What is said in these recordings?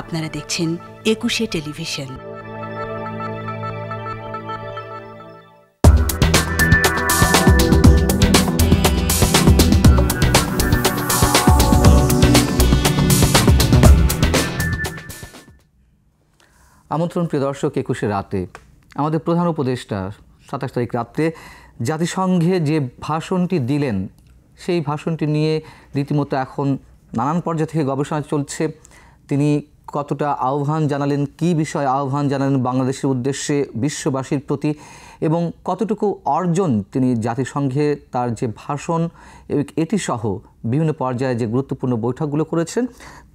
আপনারা দেখছেন একুশে টেলিভিশন। আমন্ত্রণ প্রিয় দর্শক, 21 রাতে আমাদের প্রধান উপদেষ্টা 27 তারিখ রাত্রে জাতিসংঘে যে ভাষণটি দিলেন, সেই ভাষণটি নিয়ে রীতিমতো এখন নানান পর্যায় থেকে গবেষণা চলছে। তিনি কতটা আহ্বান জানালেন, কী বিষয়ে আহ্বান জানালেন বাংলাদেশের উদ্দেশ্যে বিশ্ববাসীর প্রতি, এবং কতটুকু অর্জন তিনি জাতিসংঘে তার যে ভাষণ এটি সহ বিভিন্ন পর্যায়ে যে গুরুত্বপূর্ণ বৈঠকগুলো করেছেন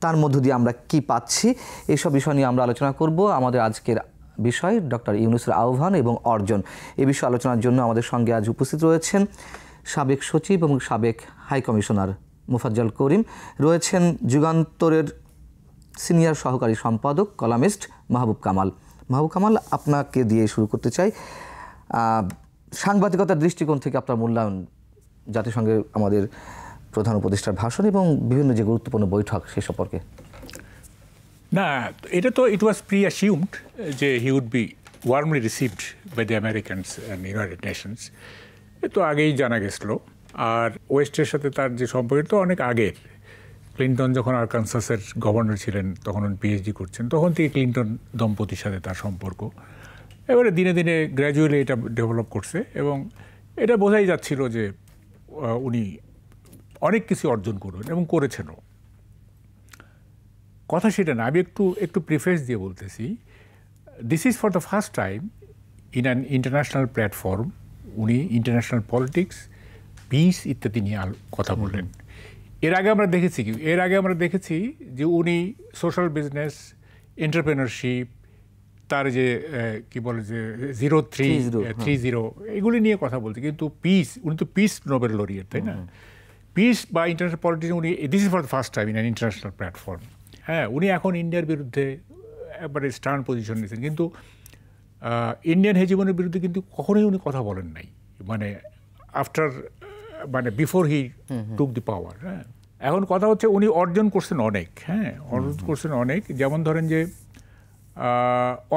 তার মধ্য দিয়ে আমরা কি পাচ্ছি, এইসব বিষয় নিয়ে আমরা আলোচনা করব। আমাদের আজকের বিষয় ডক্টর ইউনূসের আহ্বান এবং অর্জন। এই বিষয়ে আলোচনার জন্য আমাদের সঙ্গে আজ উপস্থিত রয়েছেন সাবেক সচিব এবং সাবেক হাই কমিশনার মোফাজ্জল করিম, রয়েছেন যুগান্তরের সিনিয়র সহকারী সম্পাদক কলামিস্ট মাহবুব কামাল। মাহবুব কামাল, আপনাকে দিয়ে শুরু করতে চাই। সাংবাদিকতার দৃষ্টিকোণ থেকে আপনার মূল্যায়ন জাতিসংঘের আমাদের প্রধান উপদেষ্টার ভাষণ এবং বিভিন্ন যে গুরুত্বপূর্ণ বৈঠক সে সম্পর্কে। না, এটা তো ইট ওয়াজ প্রি অ্যাসিউমড যে he would be warmly received by the Americans and United Nations. এ তো আগেই জানা গেছিল। আর ওয়েস্টের সাথে তার যে সম্পর্ক তো অনেক আগের। ক্লিন্টন যখন আরকানসাসের গভর্নর ছিলেন, তখন উনি পিএইচডি করছেন, তখন থেকে ক্লিন্টন দম্পতির সাথে তার সম্পর্ক। এবারে দিনে দিনে গ্র্যাজুয়ালি এটা ডেভেলপ করছে এবং এটা বোঝাই যাচ্ছিল যে উনি অনেক কিছু অর্জন করবেন এবং করেছেনও। কথা সেটা না, আমি একটু প্রিফেস দিয়ে বলতেছি, this is for the first time in an international platform উনি ইন্টারন্যাশনাল পলিটিক্স, পিস ইত্যাদি নিয়ে কথা বললেন। এর আগে আমরা দেখেছি যে উনি সোশ্যাল বিজনেস, এন্টারপ্রেনারশিপ, তার যে কি বলে যে 0-3-0 এগুলি নিয়ে কথা বলতে, কিন্তু পিস, উনি তো পিস নোবেল লরিয়েট, তাই না? পিস বা ইন্টারন্যাশনাল পলিটিক্স উনি, this is for the first time in an international platform. হ্যাঁ, উনি এখন ইন্ডিয়ার বিরুদ্ধে একবারে স্টার্ন পজিশন নিয়েছেন, কিন্তু ইন্ডিয়ান হেজিমনির বিরুদ্ধে কিন্তু কখনোই উনি কথা বলেন নাই, মানে আফটার, মানে বিফোর হি টুক দি পাওয়ার। হ্যাঁ, এখন কথা হচ্ছে উনি অর্জন করছেন অনেক। হ্যাঁ, অর্জন করছেন অনেক। যেমন ধরেন যে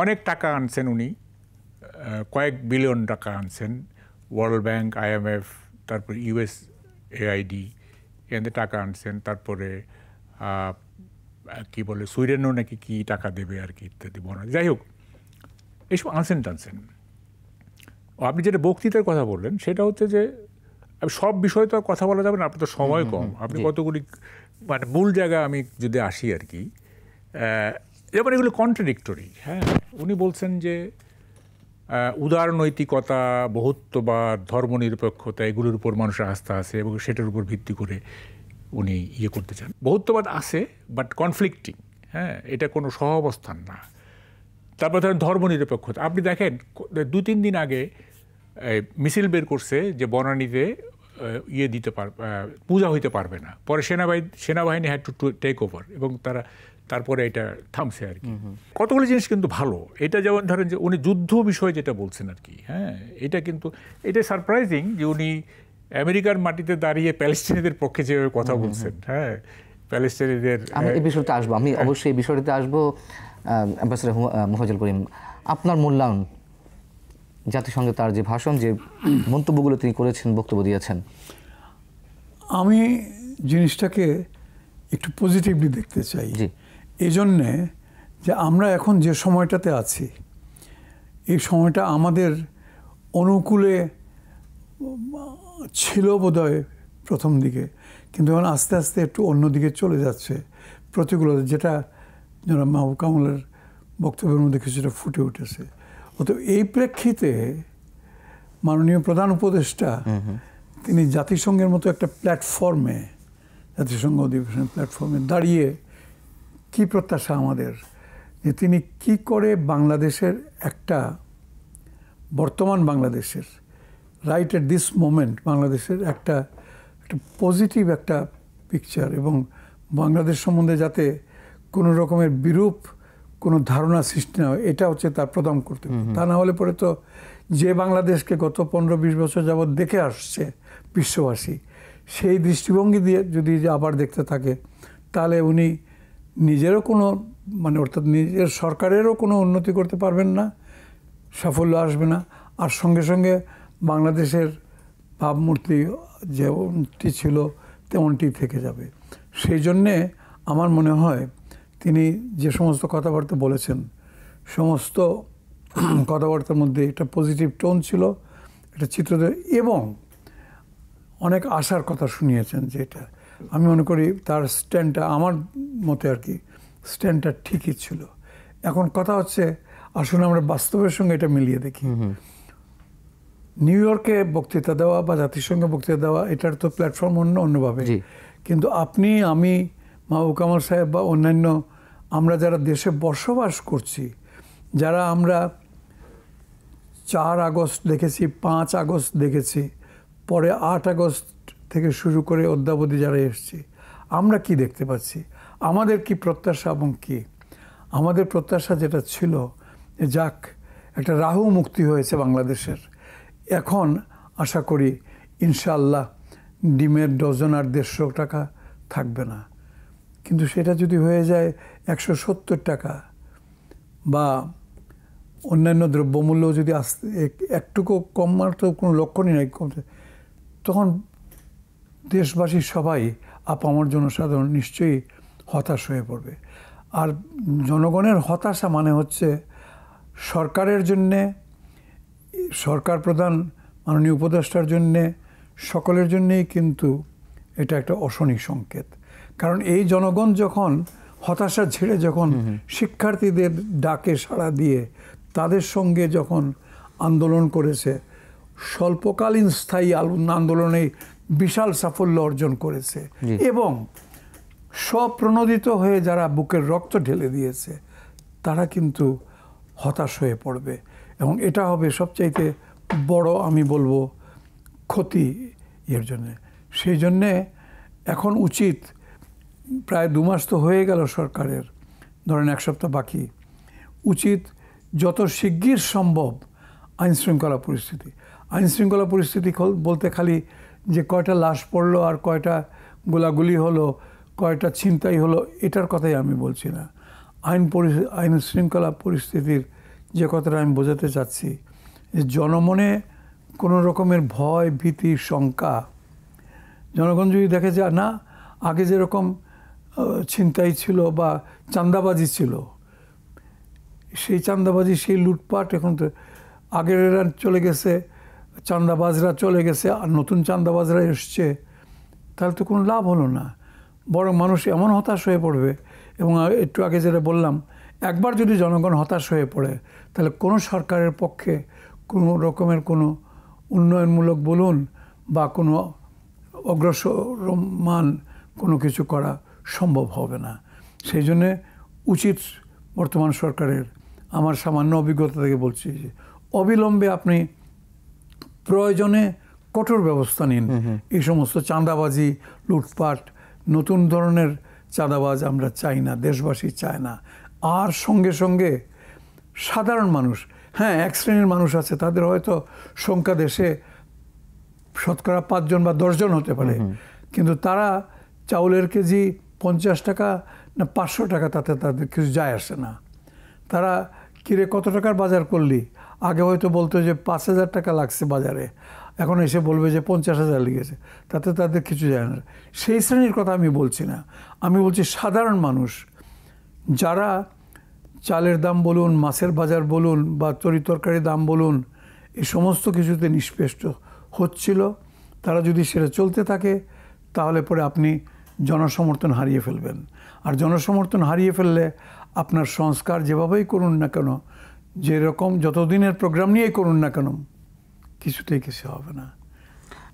অনেক টাকা আনছেন উনি, কয়েক বিলিয়ন টাকা আনছেন, ওয়ার্ল্ড ব্যাংক, IMF, তারপরে USAID এদের টাকা আনছেন, তারপরে কি বলে সুইডেনও নাকি কি টাকা দেবে আর কি ইত্যাদি বলা। যাই হোক, এইসব আনছেন টানছেন। আপনি যেটা বক্তৃতার কথা বললেন সেটা হচ্ছে যে সব বিষয় তো আর কথা বলা যাবে না, আপনার তো সময় কম। আপনি কতগুলি মানে মূল জায়গায় আমি যদি আসি আর কি, যেমন এগুলো কন্ট্রাডিক্টরি। হ্যাঁ, উনি বলছেন যে উদারনৈতিকতা, বহুত্ববাদ, ধর্মনিরপেক্ষতা এগুলোর উপর মানুষের আস্থা আছে এবং সেটার উপর ভিত্তি করে উনি করতে চান। বহুত্ববাদ আছে বাট কনফ্লিক্টিং। হ্যাঁ, এটা কোনো সহাবস্থান না। তারপর ধরেন ধর্মনিরপেক্ষতা, আপনি দেখেন 2-3 দিন আগে মিছিল বের করছে যে বনানীতে দিতে পারবে, পূজা হইতে পারবে না। পরে সেনাবাহিনী হ্যাড টু টেক ওভার এবং তারপরে এটা থামছে আর কি। কতগুলো জিনিস কিন্তু ভালো। এটা যেমন ধরেন যে উনি যুদ্ধ বিষয়ে যেটা বলছেন আর কি, হ্যাঁ, এটা কিন্তু এটা সারপ্রাইজিং যে উনি আমেরিকার মাটিতে দাঁড়িয়ে প্যালেস্টিনিদের পক্ষে যেভাবে কথা বলছেন। হ্যাঁ, প্যালেস্টিনিদের, আমি এই বিষয়টা আসবো, আমি অবশ্যই এই বিষয়টিতে আসবো। অ্যাম্বাসেডর মোফাজ্জল করিম, আপনার মূল্যায়ন জাতিসংঘে তার যে ভাষণ, যে মন্তব্যগুলো তিনি করেছেন, বক্তব্য দিয়েছেন। আমি জিনিসটাকে একটু পজিটিভলি দেখতে চাই, এই জন্যে যে আমরা এখন যে সময়টাতে আছি, এই সময়টা আমাদের অনুকূলে ছিল বোধহয় প্রথম দিকে, কিন্তু এখন আস্তে আস্তে একটু অন্যদিকে চলে যাচ্ছে প্রতিকূলতা, যেটা যারা মাহবুব কামালের বক্তব্যের মধ্যে কিছুটা ফুটে উঠেছে। অতএব এই প্রেক্ষিতে মাননীয় প্রধান উপদেষ্টা তিনি জাতিসংঘের মতো একটা প্ল্যাটফর্মে, জাতিসংঘ অধিবেশনের প্ল্যাটফর্মে দাঁড়িয়ে কি প্রত্যাশা আমাদের, যে তিনি কি করে বাংলাদেশের একটা, বর্তমান বাংলাদেশের রাইট এট দিস মোমেন্ট বাংলাদেশের একটা পজিটিভ একটা পিকচার, এবং বাংলাদেশ সম্বন্ধে যাতে কোনো রকমের বিরূপ কোনো ধারণা সৃষ্টি না হয়, এটা হচ্ছে তার প্রথম কর্তব্য। তা না হলে পরে তো যে বাংলাদেশকে গত 15-20 বছর যাবৎ দেখে আসছে বিশ্ববাসী, সেই দৃষ্টিভঙ্গি দিয়ে যদি আবার দেখতে থাকে, তাহলে উনি নিজেরও কোনো মানে অর্থাৎ নিজের সরকারেরও কোনো উন্নতি করতে পারবেন না, সাফল্য আসবে না, আর সঙ্গে সঙ্গে বাংলাদেশের ভাবমূর্তি যেমনটি ছিল তেমনটি থেকে যাবে। সেই জন্যে আমার মনে হয় তিনি যে সমস্ত কথাবার্তা বলেছেন, সমস্ত কথাবার্তার মধ্যে একটা পজিটিভ টোন ছিল, একটা চিত্র, এবং অনেক আশার কথা শুনিয়েছেন। যেটা আমি মনে করি তার স্ট্যান্ডটা, আমার মতে আর কি, স্ট্যান্ডটা ঠিকই ছিল। এখন কথা হচ্ছে, আসুন আমরা বাস্তবের সঙ্গে এটা মিলিয়ে দেখি। নিউ ইয়র্কে বক্তৃতা দেওয়া বা জাতিসংঘে বক্তৃতা দেওয়া, এটার তো প্ল্যাটফর্ম অন্যভাবে, কিন্তু আপনি, আমি, মাহবুব কামাল সাহেব বা অন্যান্য আমরা যারা দেশে বসবাস করছি, যারা আমরা 4 আগস্ট দেখেছি, 5 আগস্ট দেখেছি, পরে 8 আগস্ট থেকে শুরু করে অদ্যাবধি যারা এসেছি, আমরা কি দেখতে পাচ্ছি, আমাদের কি প্রত্যাশা এবং কি আমাদের প্রত্যাশা যেটা ছিল, যাক একটা রাহু মুক্তি হয়েছে বাংলাদেশের। এখন আশা করি ইনশাআল্লাহ ডিমের ডজন আর 150 টাকা থাকবে না, কিন্তু সেটা যদি হয়ে যায় 170 টাকা বা অন্যান্য দ্রব্যমূল্য যদি আসতে একটুকু কমার তো কোনো লক্ষণই নাই কমতে, তখন দেশবাসী সবাই আপামর জনসাধারণ নিশ্চয়ই হতাশ হয়ে পড়বে। আর জনগণের হতাশা মানে হচ্ছে সরকারের জন্যে, সরকার প্রধান মাননীয় উপদেষ্টার জন্যে, সকলের জন্যেই কিন্তু এটা একটা অশনি সংকেত। কারণ এই জনগণ যখন হতাশা ছেড়ে যখন শিক্ষার্থীদের ডাকে সাড়া দিয়ে তাদের সঙ্গে যখন আন্দোলন করেছে, স্বল্পকালীন স্থায়ী আন্দোলনে বিশাল সাফল্য অর্জন করেছে, এবং স্বপ্রণোদিত হয়ে যারা বুকের রক্ত ঢেলে দিয়েছে, তারা কিন্তু হতাশ হয়ে পড়বে, এবং এটা হবে সবচাইতে বড়, আমি বলবো, ক্ষতি এর জন্যে। সেই জন্যে এখন উচিত, প্রায় 2 মাস তো হয়ে গেল সরকারের, ধরেন 1 সপ্তাহ বাকি, উচিত যত শিগগির সম্ভব আইনশৃঙ্খলা পরিস্থিতি বলতে খালি যে কয়টা লাশ পড়লো আর কয়টা গোলাগুলি হলো, কয়টা ছিনতাই হলো, এটার কথাই আমি বলছি না। আইন শৃঙ্খলা পরিস্থিতির যে কথাটা আমি বোঝাতে চাচ্ছি, যে জনমনে কোনো রকমের ভয়, ভীতি, শঙ্কা, জনগণ যদি দেখে যে না আগে যেরকম ছিনতাই ছিল বা চাঁদাবাজি ছিল, সেই চাঁদাবাজি, সেই লুটপাট এখন তো আগের এরা চলে গেছে, চাঁদাবাজরা চলে গেছে, আর নতুন চাঁদাবাজরা এসছে, তাহলে তো কোনো লাভ হলো না। বরং মানুষ এমন হতাশ হয়ে পড়বে। এবং একটু আগে যেটা বললাম, একবার যদি জনগণ হতাশ হয়ে পড়ে, তাহলে কোনো সরকারের পক্ষে কোনো রকমের কোনো উন্নয়নমূলক বলুন বা কোনো অগ্রসরমান কোনো কিছু করা সম্ভব হবে না। সেই জন্যে উচিত বর্তমান সরকারের, আমার সামান্য অভিজ্ঞতা থেকে বলছি, যে অবিলম্বে আপনি প্রয়োজনে কঠোর ব্যবস্থা নিন। এই সমস্ত চাঁদাবাজি, লুটপাট, নতুন ধরনের চাঁদাবাজ আমরা চাই না, দেশবাসী চায় না। আর সঙ্গে সঙ্গে সাধারণ মানুষ, হ্যাঁ, এক শ্রেণীর মানুষ আছে, তাদের হয়তো সংখ্যা দেশে শতকরা 5 জন বা 10 জন হতে পারে, কিন্তু তারা চাউলের কেজি 50 টাকা না 500 টাকা, তাতে তাদের কিছু যায় আসে না। তারা কিরে কত টাকার বাজার করলি, আগে হয়তো বলতো যে 5,000 টাকা লাগছে বাজারে, এখন এসে বলবে যে 50,000 লেগেছে, তাতে তাদের কিছু যায় না। সেই শ্রেণীর কথা আমি বলছি না, আমি বলছি সাধারণ মানুষ যারা চালের দাম বলুন, মাছের বাজার বলুন বা তরিতরকারির দাম বলুন, এই সমস্ত কিছুতে নিষ্পেষ্ট হচ্ছিল, তারা যদি সেটা চলতে থাকে, তাহলে পরে আপনি জনসমর্থন হারিয়ে ফেলবেন। আর জনসমর্থন হারিয়ে ফেললে আপনার সংস্কার যেভাবেই করুন না কেন, যেরকম যতদিনের প্রোগ্রাম নিয়েই করুন না কেন, কিছুতেই কিছু হবে না।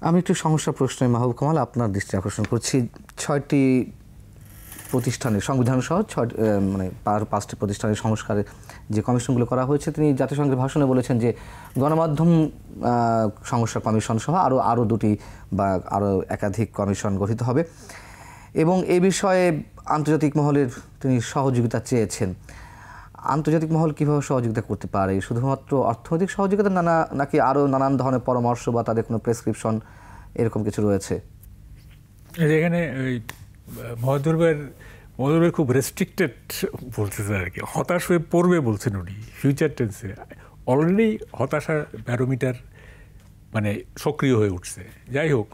আমি একটু সমস্যা প্রশ্নে মাহবুব কামাল আপনার দৃষ্টি আকর্ষণ করছি। 6টি প্রতিষ্ঠানের সংবিধান সহ 5টি প্রতিষ্ঠানের সংস্কারের যে কমিশনগুলো করা হয়েছে, তিনি জাতিসংঘের ভাষণে বলেছেন যে গণমাধ্যম সংস্কার কমিশন সহ আরও 2টি বা আরও একাধিক কমিশন গঠিত হবে, এবং এই বিষয়ে আন্তর্জাতিক মহলের তিনি সহযোগিতা চেয়েছেন। আন্তর্জাতিক মহল কীভাবে সহযোগিতা করতে পারে? শুধুমাত্র অর্থনৈতিক সহযোগিতা নাকি আরও নানান ধরনের পরামর্শ বা তাদের কোনো প্রেসক্রিপশন এরকম কিছু রয়েছে? এখানে মহদুর ভাইয়ের মদন ভাই খুব রেস্ট্রিক্টেড বলতেছেন আর কি, হতাশ হয়ে পড়বে বলছেন উনি ফিউচার টেন্সে। অলরেডি হতাশার ব্যারোমিটার মানে সক্রিয় হয়ে উঠছে। যাই হোক,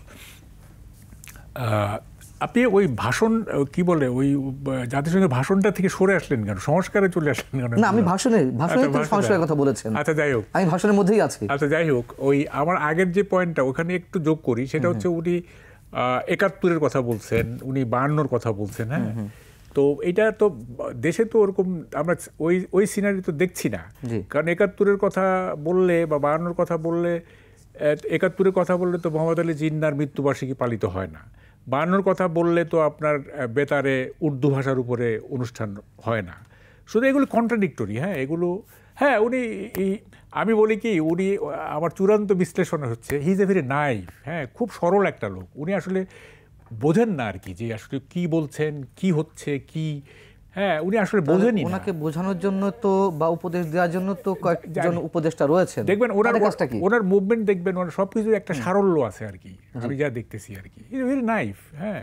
আপনি ওই ভাষণ কি বলে ওই জাতিসংঘের ভাষণটা থেকে সরে আসলেন কেন, সংস্কারে চলে আসলেন কেন? না, আমি ভাষণে সংস্কারের কথা বলেছেন। আচ্ছা যাই হোক, আমি ভাষণের মধ্যেই আছি। আচ্ছা যাই হোক, ওই আমার আগের যে পয়েন্টটা ওখানে একটু যোগ করি, সেটা হচ্ছে উনি ৭১-এর কথা বলছেন, উনি ৫২-র কথা বলছেন। হ্যাঁ, তো এটা তো দেশে তো ওরকম আমরা ওই সিনারি তো দেখছি না। কারণ ৭১-এর কথা বললে বা ৫২-র কথা বললে, ৭১-এর কথা বললে তো মোহাম্মদ আলী জিন্নাহর মৃত্যুবার্ষিকী পালিত হয় না। ৫২-র কথা বললে তো আপনার বেতারে উর্দু ভাষার উপরে অনুষ্ঠান হয় না। শুধু এগুলো কন্ট্রাডিক্টরি। হ্যাঁ, এগুলো হ্যাঁ উনি, আমি বলি কি, উনি আমার চূড়ান্ত বিশ্লেষণ হচ্ছে he is a very naive. হ্যাঁ, খুব সরল একটা লোক। উনি আসলে বোঝেন না আর কি যে আসলে কি বলছেন, কি হচ্ছে, কি। হ্যাঁ, উনি আসলে বোঝেনই না। ওনাকে বোঝানোর জন্য তো বা উপদেশ দেওয়ার জন্য তো কয়েকজন উপদেষ্টা রয়েছেন। দেখবেন ওনার মুভমেন্ট দেখবেন, ওনার সব কিছুর একটা সারল্য আছে আর কি, আমি যা দেখতেছি আর কি। Is very naive. হ্যাঁ,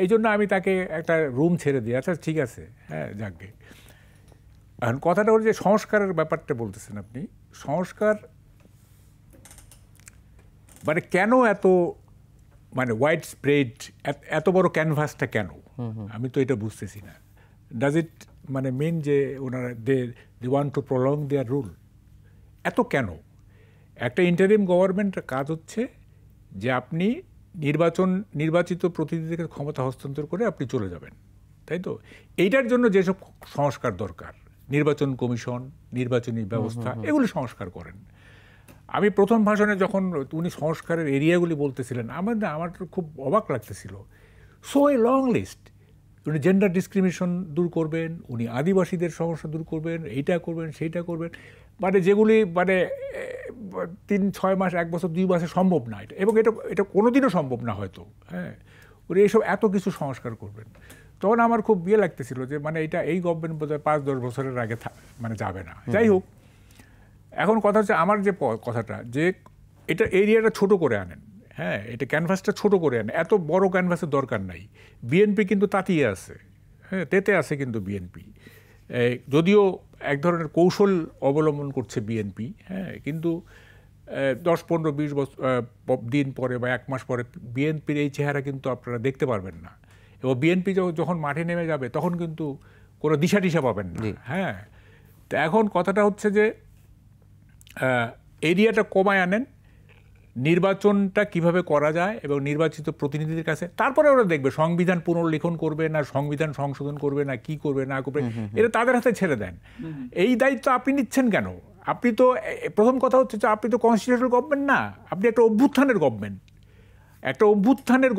এই জন্য আমি তাকে একটা রুম ছেড়ে দিই। আচ্ছা ঠিক আছে, হ্যাঁ যাকগে। এখন কথাটা হলো যে সংস্কারের ব্যাপারটা বলতেছেন আপনি। সংস্কার মানে কেন এত মানে ওয়াইড স্প্রেড, এত বড় ক্যানভাসটা কেন, আমি তো এটা বুঝতেছি না। ডাজ ইট মানে মেন যে ওনারা they want to prolong their rule? এত কেন? একটা ইন্টারিম গভর্নমেন্টের কাজ হচ্ছে যে আপনি নির্বাচিত প্রতিনিধিকে ক্ষমতা হস্তান্তর করে আপনি চলে যাবেন, তাই তো? এইটার জন্য যেসব সংস্কার দরকার, নির্বাচন কমিশন, নির্বাচনী ব্যবস্থা, এগুলি সংস্কার করেন। আমি প্রথম ভাষণে যখন উনি সংস্কারের এরিয়াগুলি বলতেছিলেন, আমার খুব অবাক লাগতেছিল। So a long list. উনি জেন্ডার ডিসক্রিমিনেশন দূর করবেন, উনি আদিবাসীদের সমস্যা দূর করবেন, এইটা করবেন, সেইটা করবেন, মানে যেগুলি মানে ৩-৬ মাস, ১ বছর, ২ মাসে সম্ভব না এটা, এবং এটা কোনোদিনও সম্ভব না হয়তো। হ্যাঁ, উনি এইসব এত কিছু সংস্কার করবেন। তখন আমার খুব বিয়ে লাগতেছিল যে মানে এই গভর্নমেন্ট বোধহয় ৫-১০ বছরের আগে মানে যাবে না। যাই হোক, এখন কথা হচ্ছে আমার যে কথাটা, যে এটা এরিয়াটা ছোট করে আনেন। হ্যাঁ, এটা ক্যানভাসটা ছোট করে আনেন, এত বড় ক্যানভাসের দরকার নাই। বিএনপি কিন্তু তাতিয়ে আছে, হ্যাঁ তেতে আছে কিন্তু বিএনপি, যদিও এক ধরনের কৌশল অবলম্বন করছে বিএনপি। হ্যাঁ, কিন্তু ১০-১৫-২০ দিন পরে বা ১ মাস পরে বিএনপির এই চেহারা কিন্তু আপনারা দেখতে পারবেন না। এবং বিএনপি যখন মাঠে নেমে যাবে তখন কিন্তু কোনো দিশা পাবেন না। হ্যাঁ, তো এখন কথাটা হচ্ছে যে এরিয়াটা কমায় আনেন, নির্বাচনটা কিভাবে করা যায় এবং নির্বাচিত প্রতিনিধিদের কাছে, তারপরে ওরা দেখবে সংবিধান পুনর্লিখন করবে না সংবিধান সংশোধন করবে না কি করবে না করবে, এটা তাদের হাতে ছেড়ে দেন। এই দায়িত্ব আপনি নিচ্ছেন কেন? আপনি তো প্রথম কথা হচ্ছে যে আপনি তো কনস্টিটিউশনাল গভর্নমেন্ট না, আপনি একটা অভ্যুত্থানের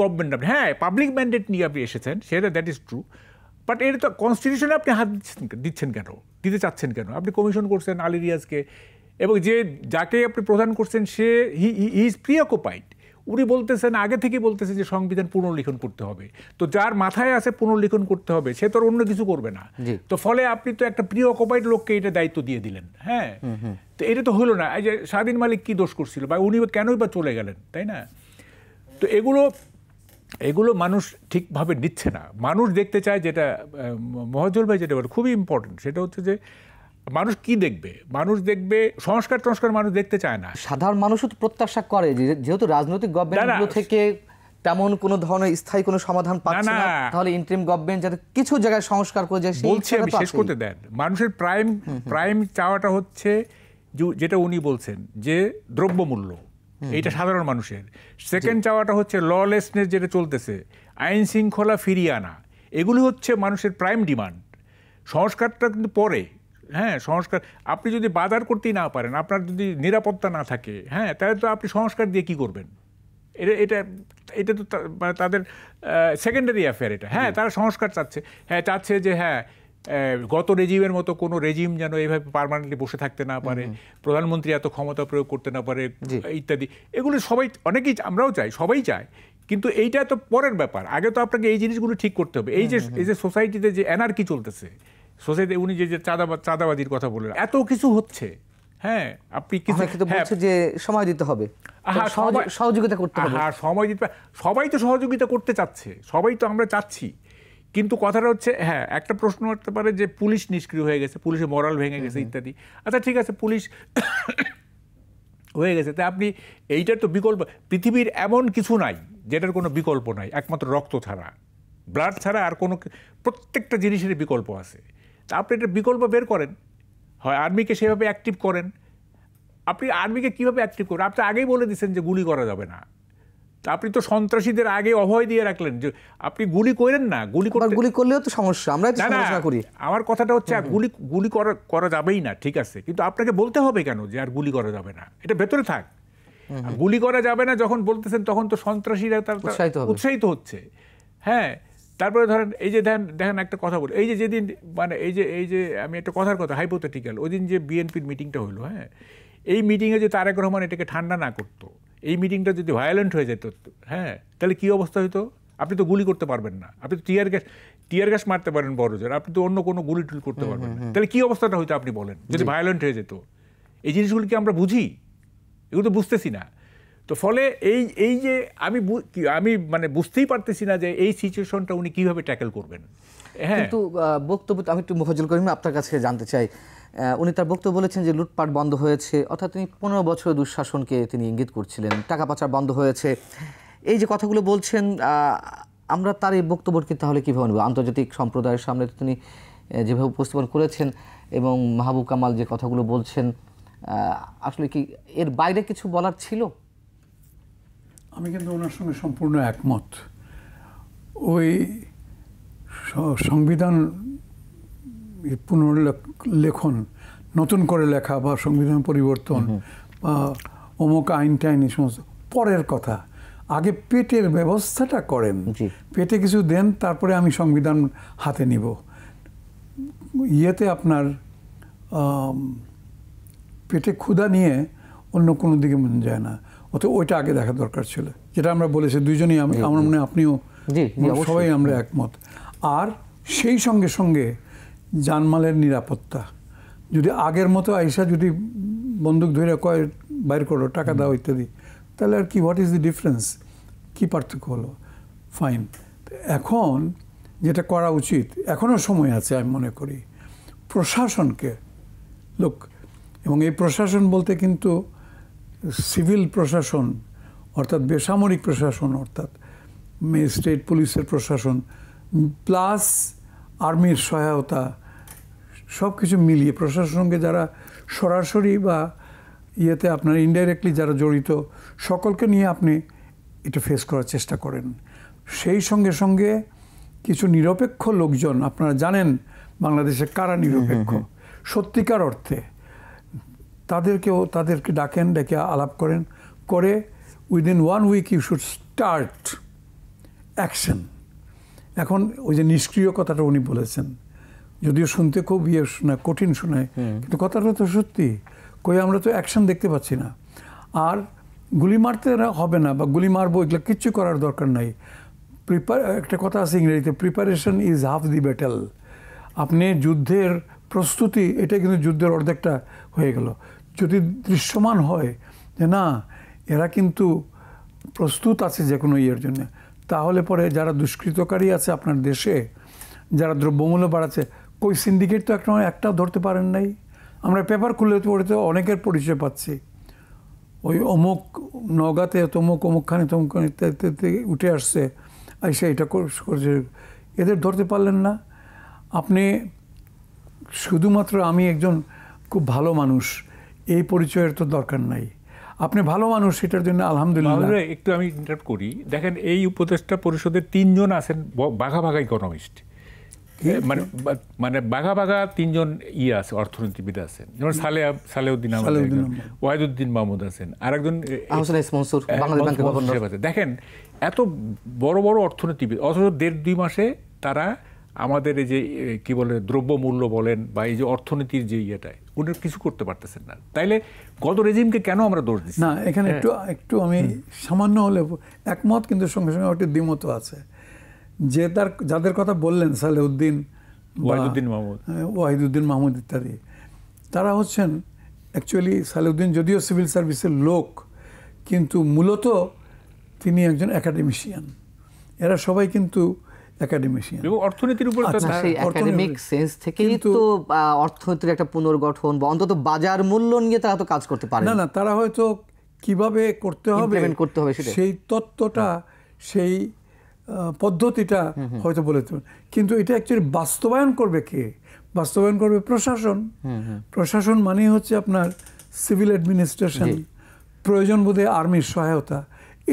গভর্নমেন্ট। হ্যাঁ, পাবলিক ম্যান্ডেট নিয়ে আপনি এসেছেন, সেটা দ্যাট ইজ ট্রু, বাট এটা তো কনস্টিটিউশনে আপনি হাত দিচ্ছেন কেন, দিতে চাচ্ছেন কেন? আপনি কমিশন করছেন আলী রিয়াজকে, এবং যাকে আপনি প্রদান করছেন সে হি ইজ প্রিঅকুপাইড। উনি বলতেছেন, আগে থেকে বলতেছে যে সংবিধান পুনর্লিখন করতে হবে। তো যার মাথায় আছে পুনর্লিখন করতে হবে, সে তো অন্য কিছু করবে না। তো ফলে আপনি তো একটা প্রিঅকুপাইড লোককে এটা দায়িত্ব দিয়ে দিলেন। হ্যাঁ, তো এটা তো হলো না। এই যে স্বাধীন মালিক কি দোষ করছিল, বা উনি কেনই বা চলে গেলেন, তাই না? তো এগুলো মানুষ ঠিকভাবে নিচ্ছে না। মানুষ দেখতে চায়, যেটা মহাজল ভাই যেটা বলে খুবই ইম্পর্টেন্ট, সেটা হচ্ছে যে মানুষ কি দেখবে? মানুষ দেখবে সংস্কার মানুষ দেখতে চায় না। সাধারণ মানুষও তো প্রত্যাশা করে যে যেহেতু রাজনৈতিক গভর্নমেন্টগুলো থেকে তেমন কোনো ধরনের স্থায়ী কোনো সমাধান পাচ্ছে না, তাহলে ইন্টারিম গভর্নমেন্ট যাতে কিছু জায়গায় সংস্কার করে যায়। বলছি আমি শেষ করতে দেন। মানুষের প্রাইম চাওয়াটা হচ্ছে যেটা উনি বলছেন যে দ্রব্যমূল্য, এইটা সাধারণ মানুষের। সেকেন্ড চাওয়াটা হচ্ছে ললেসনেস, যেটা চলতেছে, আইন শৃঙ্খলা ফিরিয়ে আনা, এগুলি হচ্ছে মানুষের প্রাইম ডিমান্ড। সংস্কারটা কিন্তু পরে। হ্যাঁ, সংস্কার আপনি যদি বাজার করতেই না পারেন, আপনার যদি নিরাপত্তা না থাকে, হ্যাঁ, তাহলে তো আপনি সংস্কার দিয়ে কি করবেন? এটা তো মানে তাদের সেকেন্ডারি অ্যাফেয়ার এটা। হ্যাঁ, তারা সংস্কার চাচ্ছে যে হ্যাঁ গত রেজিমের মতো কোনো রেজিম যেন এইভাবে পার্মানেন্টলি বসে থাকতে না পারে, প্রধানমন্ত্রী এত ক্ষমতা প্রয়োগ করতে না পারে ইত্যাদি। এগুলো অনেকেই, আমরাও চাই, সবাই চায়, কিন্তু এইটা তো পরের ব্যাপার। আগে তো আপনাকে এই জিনিসগুলো ঠিক করতে হবে। এই যে সোসাইটিতে যে অ্যানার্কি চলতেছে, সোসাইটি, উনি যে চাঁদাবাজির কথা বললেন, এত কিছু হচ্ছে। হ্যাঁ, আপনি কিছু যে সময় দিতে হবে, সহযোগিতা করতে হবে। হ্যাঁ, সময় দিতে, সবাই তো সহযোগিতা করতে চাচ্ছে, সবাই তো আমরা চাচ্ছি, কিন্তু কথাটা হচ্ছে হ্যাঁ একটা প্রশ্ন করতে পারে যে পুলিশ নিষ্ক্রিয় হয়ে গেছে, পুলিশের মরাল ভেঙে গেছে ইত্যাদি। আচ্ছা ঠিক আছে, পুলিশ হয়ে গেছে, তাই আপনি এইটার তো বিকল্প, পৃথিবীর এমন কিছু নাই যেটার কোনো বিকল্প নাই একমাত্র রক্ত ছাড়া, ব্লাড ছাড়া আর কোনো, প্রত্যেকটা জিনিসের বিকল্প আছে। তা আপনি এটা বিকল্প বের করেন, হয় আর্মিকে সেভাবে অ্যাক্টিভ করেন। আপনি আর্মিকে কীভাবে অ্যাক্টিভ করেন? আপনি আগেই বলে দিচ্ছেন যে গুলি করা যাবে না, তা আপনি তো সন্ত্রাসীদের আগে অভয় দিয়ে রাখলেন যে আপনি গুলি করেন না, গুলি করলেও তো সমস্যা, আমরা সমালোচনা করি। আমার কথাটা হচ্ছে গুলি করা যাবেই না, ঠিক আছে, কিন্তু আপনাকে বলতে হবে কেন যে আর গুলি করা যাবে না? এটা ভেতরে থাক, গুলি করা যাবে না যখন বলতেছেন তখন তো সন্ত্রাসীরা তার উৎসাহিত হচ্ছে। হ্যাঁ, তারপরে ধরেন এই যে দেখেন একটা কথা বলি, এই যে যেদিন মানে এই যে আমি একটা কথার কথা হাইপোথেটিক্যাল, ওই দিন যে বিএনপির মিটিংটা হলো, হ্যাঁ, এই মিটিংয়ে যে তারেক রহমান এটাকে ঠান্ডা না করতো, এই মিটিংটা যদি ভায়োলেন্ট হয়ে যেত, হ্যাঁ, তাহলে কী অবস্থা হইতো? আপনি তো গুলি করতে পারবেন না, আপনি তো টিয়ার গ্যাস মারতে পারেন বড় জোর, আপনি তো অন্য কোনো গুলি টুল করতে পারবেন না, তাহলে কী অবস্থাটা হইতো আপনি বলেন যদি ভায়োলেন্ট হয়ে যেত? এই জিনিসগুলো কি আমরা বুঝি? এগুলো তো বুঝতেছি না। তো ফলে এই যে আমি মানে বুঝতেই পারতেছি না যে এই সিচুয়েশনটা উনি কীভাবে ট্যাকেল করবেন। হ্যাঁ, কিন্তু বক্তব্য আমি একটু মোফাজ্জল করিম আপনার কাছে জানতে চাই, উনি তার বক্তব্য বলেছেন যে লুটপাট বন্ধ হয়েছে, অর্থাৎ তিনি 15 বছর দুঃশাসনকে তিনি ইঙ্গিত করছিলেন, টাকা পাচার বন্ধ হয়েছে, এই যে কথাগুলো বলছেন, আমরা তার এই বক্তব্যকে তাহলে কীভাবে নেব? আন্তর্জাতিক সম্প্রদায়ের সামনে তিনি যেভাবে উপস্থাপন করেছেন এবং মাহবুব কামাল যে কথাগুলো বলছেন, আসলে কি এর বাইরে কিছু বলার ছিল? আমি কিন্তু ওনার সঙ্গে সম্পূর্ণ একমত। ওই সংবিধান পুনর্লেখন, নতুন করে লেখা বা সংবিধান পরিবর্তন বা অমুক আইন টাইন এই সমস্ত পরের কথা, আগে পেটের ব্যবস্থাটা করেন, পেটে কিছু দেন, তারপরে আমি সংবিধান হাতে নিব। ইয়েতে আপনার পেটে ক্ষুধা নিয়ে অন্য কোনো দিকে মন যায় না, অত ওইটা আগে দেখা দরকার ছিল, যেটা আমরা বলেছি দুইজনই, আমার মনে হয় আপনিও সবাই আমরা একমত। আর সেই সঙ্গে সঙ্গে জানমালের নিরাপত্তা, যদি আগের মতো আইসা যদি বন্দুক ধরে কয় বাইর করো, টাকা দাও ইত্যাদি, তাহলে আর কি, হোয়াট ইজ দি ডিফারেন্স, কী পার্থক্য হলো? ফাইন। এখন যেটা করা উচিত, এখনও সময় আছে আমি মনে করি, প্রশাসনকে লোক, এবং এই প্রশাসন বলতে কিন্তু সিভিল প্রশাসন অর্থাৎ বেসামরিক প্রশাসন অর্থাৎ ম্যাজিস্ট্রেট পুলিশের প্রশাসন প্লাস আর্মির সহায়তা, সব কিছু মিলিয়ে প্রশাসনের সঙ্গে যারা সরাসরি বা ইয়েতে আপনার ইনডাইরেক্টলি যারা জড়িত, সকলকে নিয়ে আপনি এটা ফেস করার চেষ্টা করেন। সেই সঙ্গে সঙ্গে কিছু নিরপেক্ষ লোকজন, আপনারা জানেন বাংলাদেশে কারা নিরপেক্ষ সত্যিকার অর্থে, তাদেরকে ডাকেন, ডেকে আলাপ করেন, করে within 1 week you should start action. এখন ওই যে নিষ্ক্রিয় কথাটা উনি বলেছেন, যদিও শুনতে খুব শোনায়, কঠিন শোনায়, কিন্তু কথাটা তো সত্যি। কই আমরা তো অ্যাকশন দেখতে পাচ্ছি না। আর গুলি মারতে হবে না বা গুলি মারবো এগুলো কিচ্ছু করার দরকার নাই। একটা কথা আছে ইংরেজিতে, preparation is half the battle. আপনি যুদ্ধের প্রস্তুতি, এটা কিন্তু যুদ্ধের অর্ধেকটা হয়ে গেল। যদি দৃশ্যমান হয় যে না এরা কিন্তু প্রস্তুত আছে যে কোনো ইয়ের জন্য, তাহলে পরে যারা দুষ্কৃতকারী আছে আপনার দেশে, যারা দ্রব্যমূল্য বাড়াচ্ছে, কই সিন্ডিকেট তো একটাও ধরতে পারেন নাই। আমরা পেপার খুলে পড়ে অনেকের পরিচয় পাচ্ছি, ওই অমুক নওগাঁতে অমুকখানে তমুকখানে উঠে আসছে, আইসা এটা করছে, এদের ধরতে পারলেন না আপনি। শুধুমাত্র আমি একজন খুব ভালো মানুষ এই পরিচয়ের তো দরকার নাই। আপনি ভালো মানুষ, সেটার জন্য আলহামদুলিল্লাহ। একটু আমি ইন্টারাপ্ট করি। দেখেন এই উপদেষ্টা পরিষদের 3 জন আছেন বাঘা বাঘা ইকোনমিস্ট, মানে বাঘা বাঘা 3 জন আছে অর্থনীতিবিদ আছেন, যেমন সালেউদ্দিন আহমেদ, ওয়াহিদুদ্দিন মাহমুদ আছেন, আর একজন দেখেন এত বড় বড় অর্থনীতিবিদ, অথচ 1.5-2 মাসে তারা আমাদের এই যে কি বলে দ্রব্যমূল্য বলেন বা এই যে অর্থনীতির যে ইয়েটায় উনি কিছু করতে পারতেছেন না। তাইলে গত রেজিমকে কেন আমরা দোষ দিচ্ছি না? এখানে একটু আমি সামান্য হলে একমত, কিন্তু সঙ্গে সঙ্গে একটু দ্বিমত আছে। যে যাদের কথা বললেন সালেউদ্দিন, ওয়াহিদুদ্দিন মাহমুদ ইত্যাদি, তারা হচ্ছেন অ্যাকচুয়ালি, সালেউদ্দিন যদিও সিভিল সার্ভিসের লোক, কিন্তু মূলত তিনি একজন একাডেমিশিয়ান। এরা সবাই কিন্তু একাডেমিশিয়ান। এবং অর্থনীতির উপর আচ্ছা, সেই একাডেমিক সেন্স থেকেই তো অর্থনীতির একটা পুনর্গঠন বা অন্তত বাজার মূল্য নিয়ে তারা তো কাজ করতে পারে না, তারা হয়তো কিভাবে করতে হবে সেই তত্ত্বটা, সেই পদ্ধতিটা হয়তো বলে দেবেন, কিন্তু এটা অ্যাকচুয়ালি বাস্তবায়ন করবে কে? বাস্তবায়ন করবে প্রশাসন। প্রশাসন মানে হচ্ছে আপনার সিভিল অ্যাডমিনিস্ট্রেশন, প্রয়োজন বোধে আর্মির সহায়তা,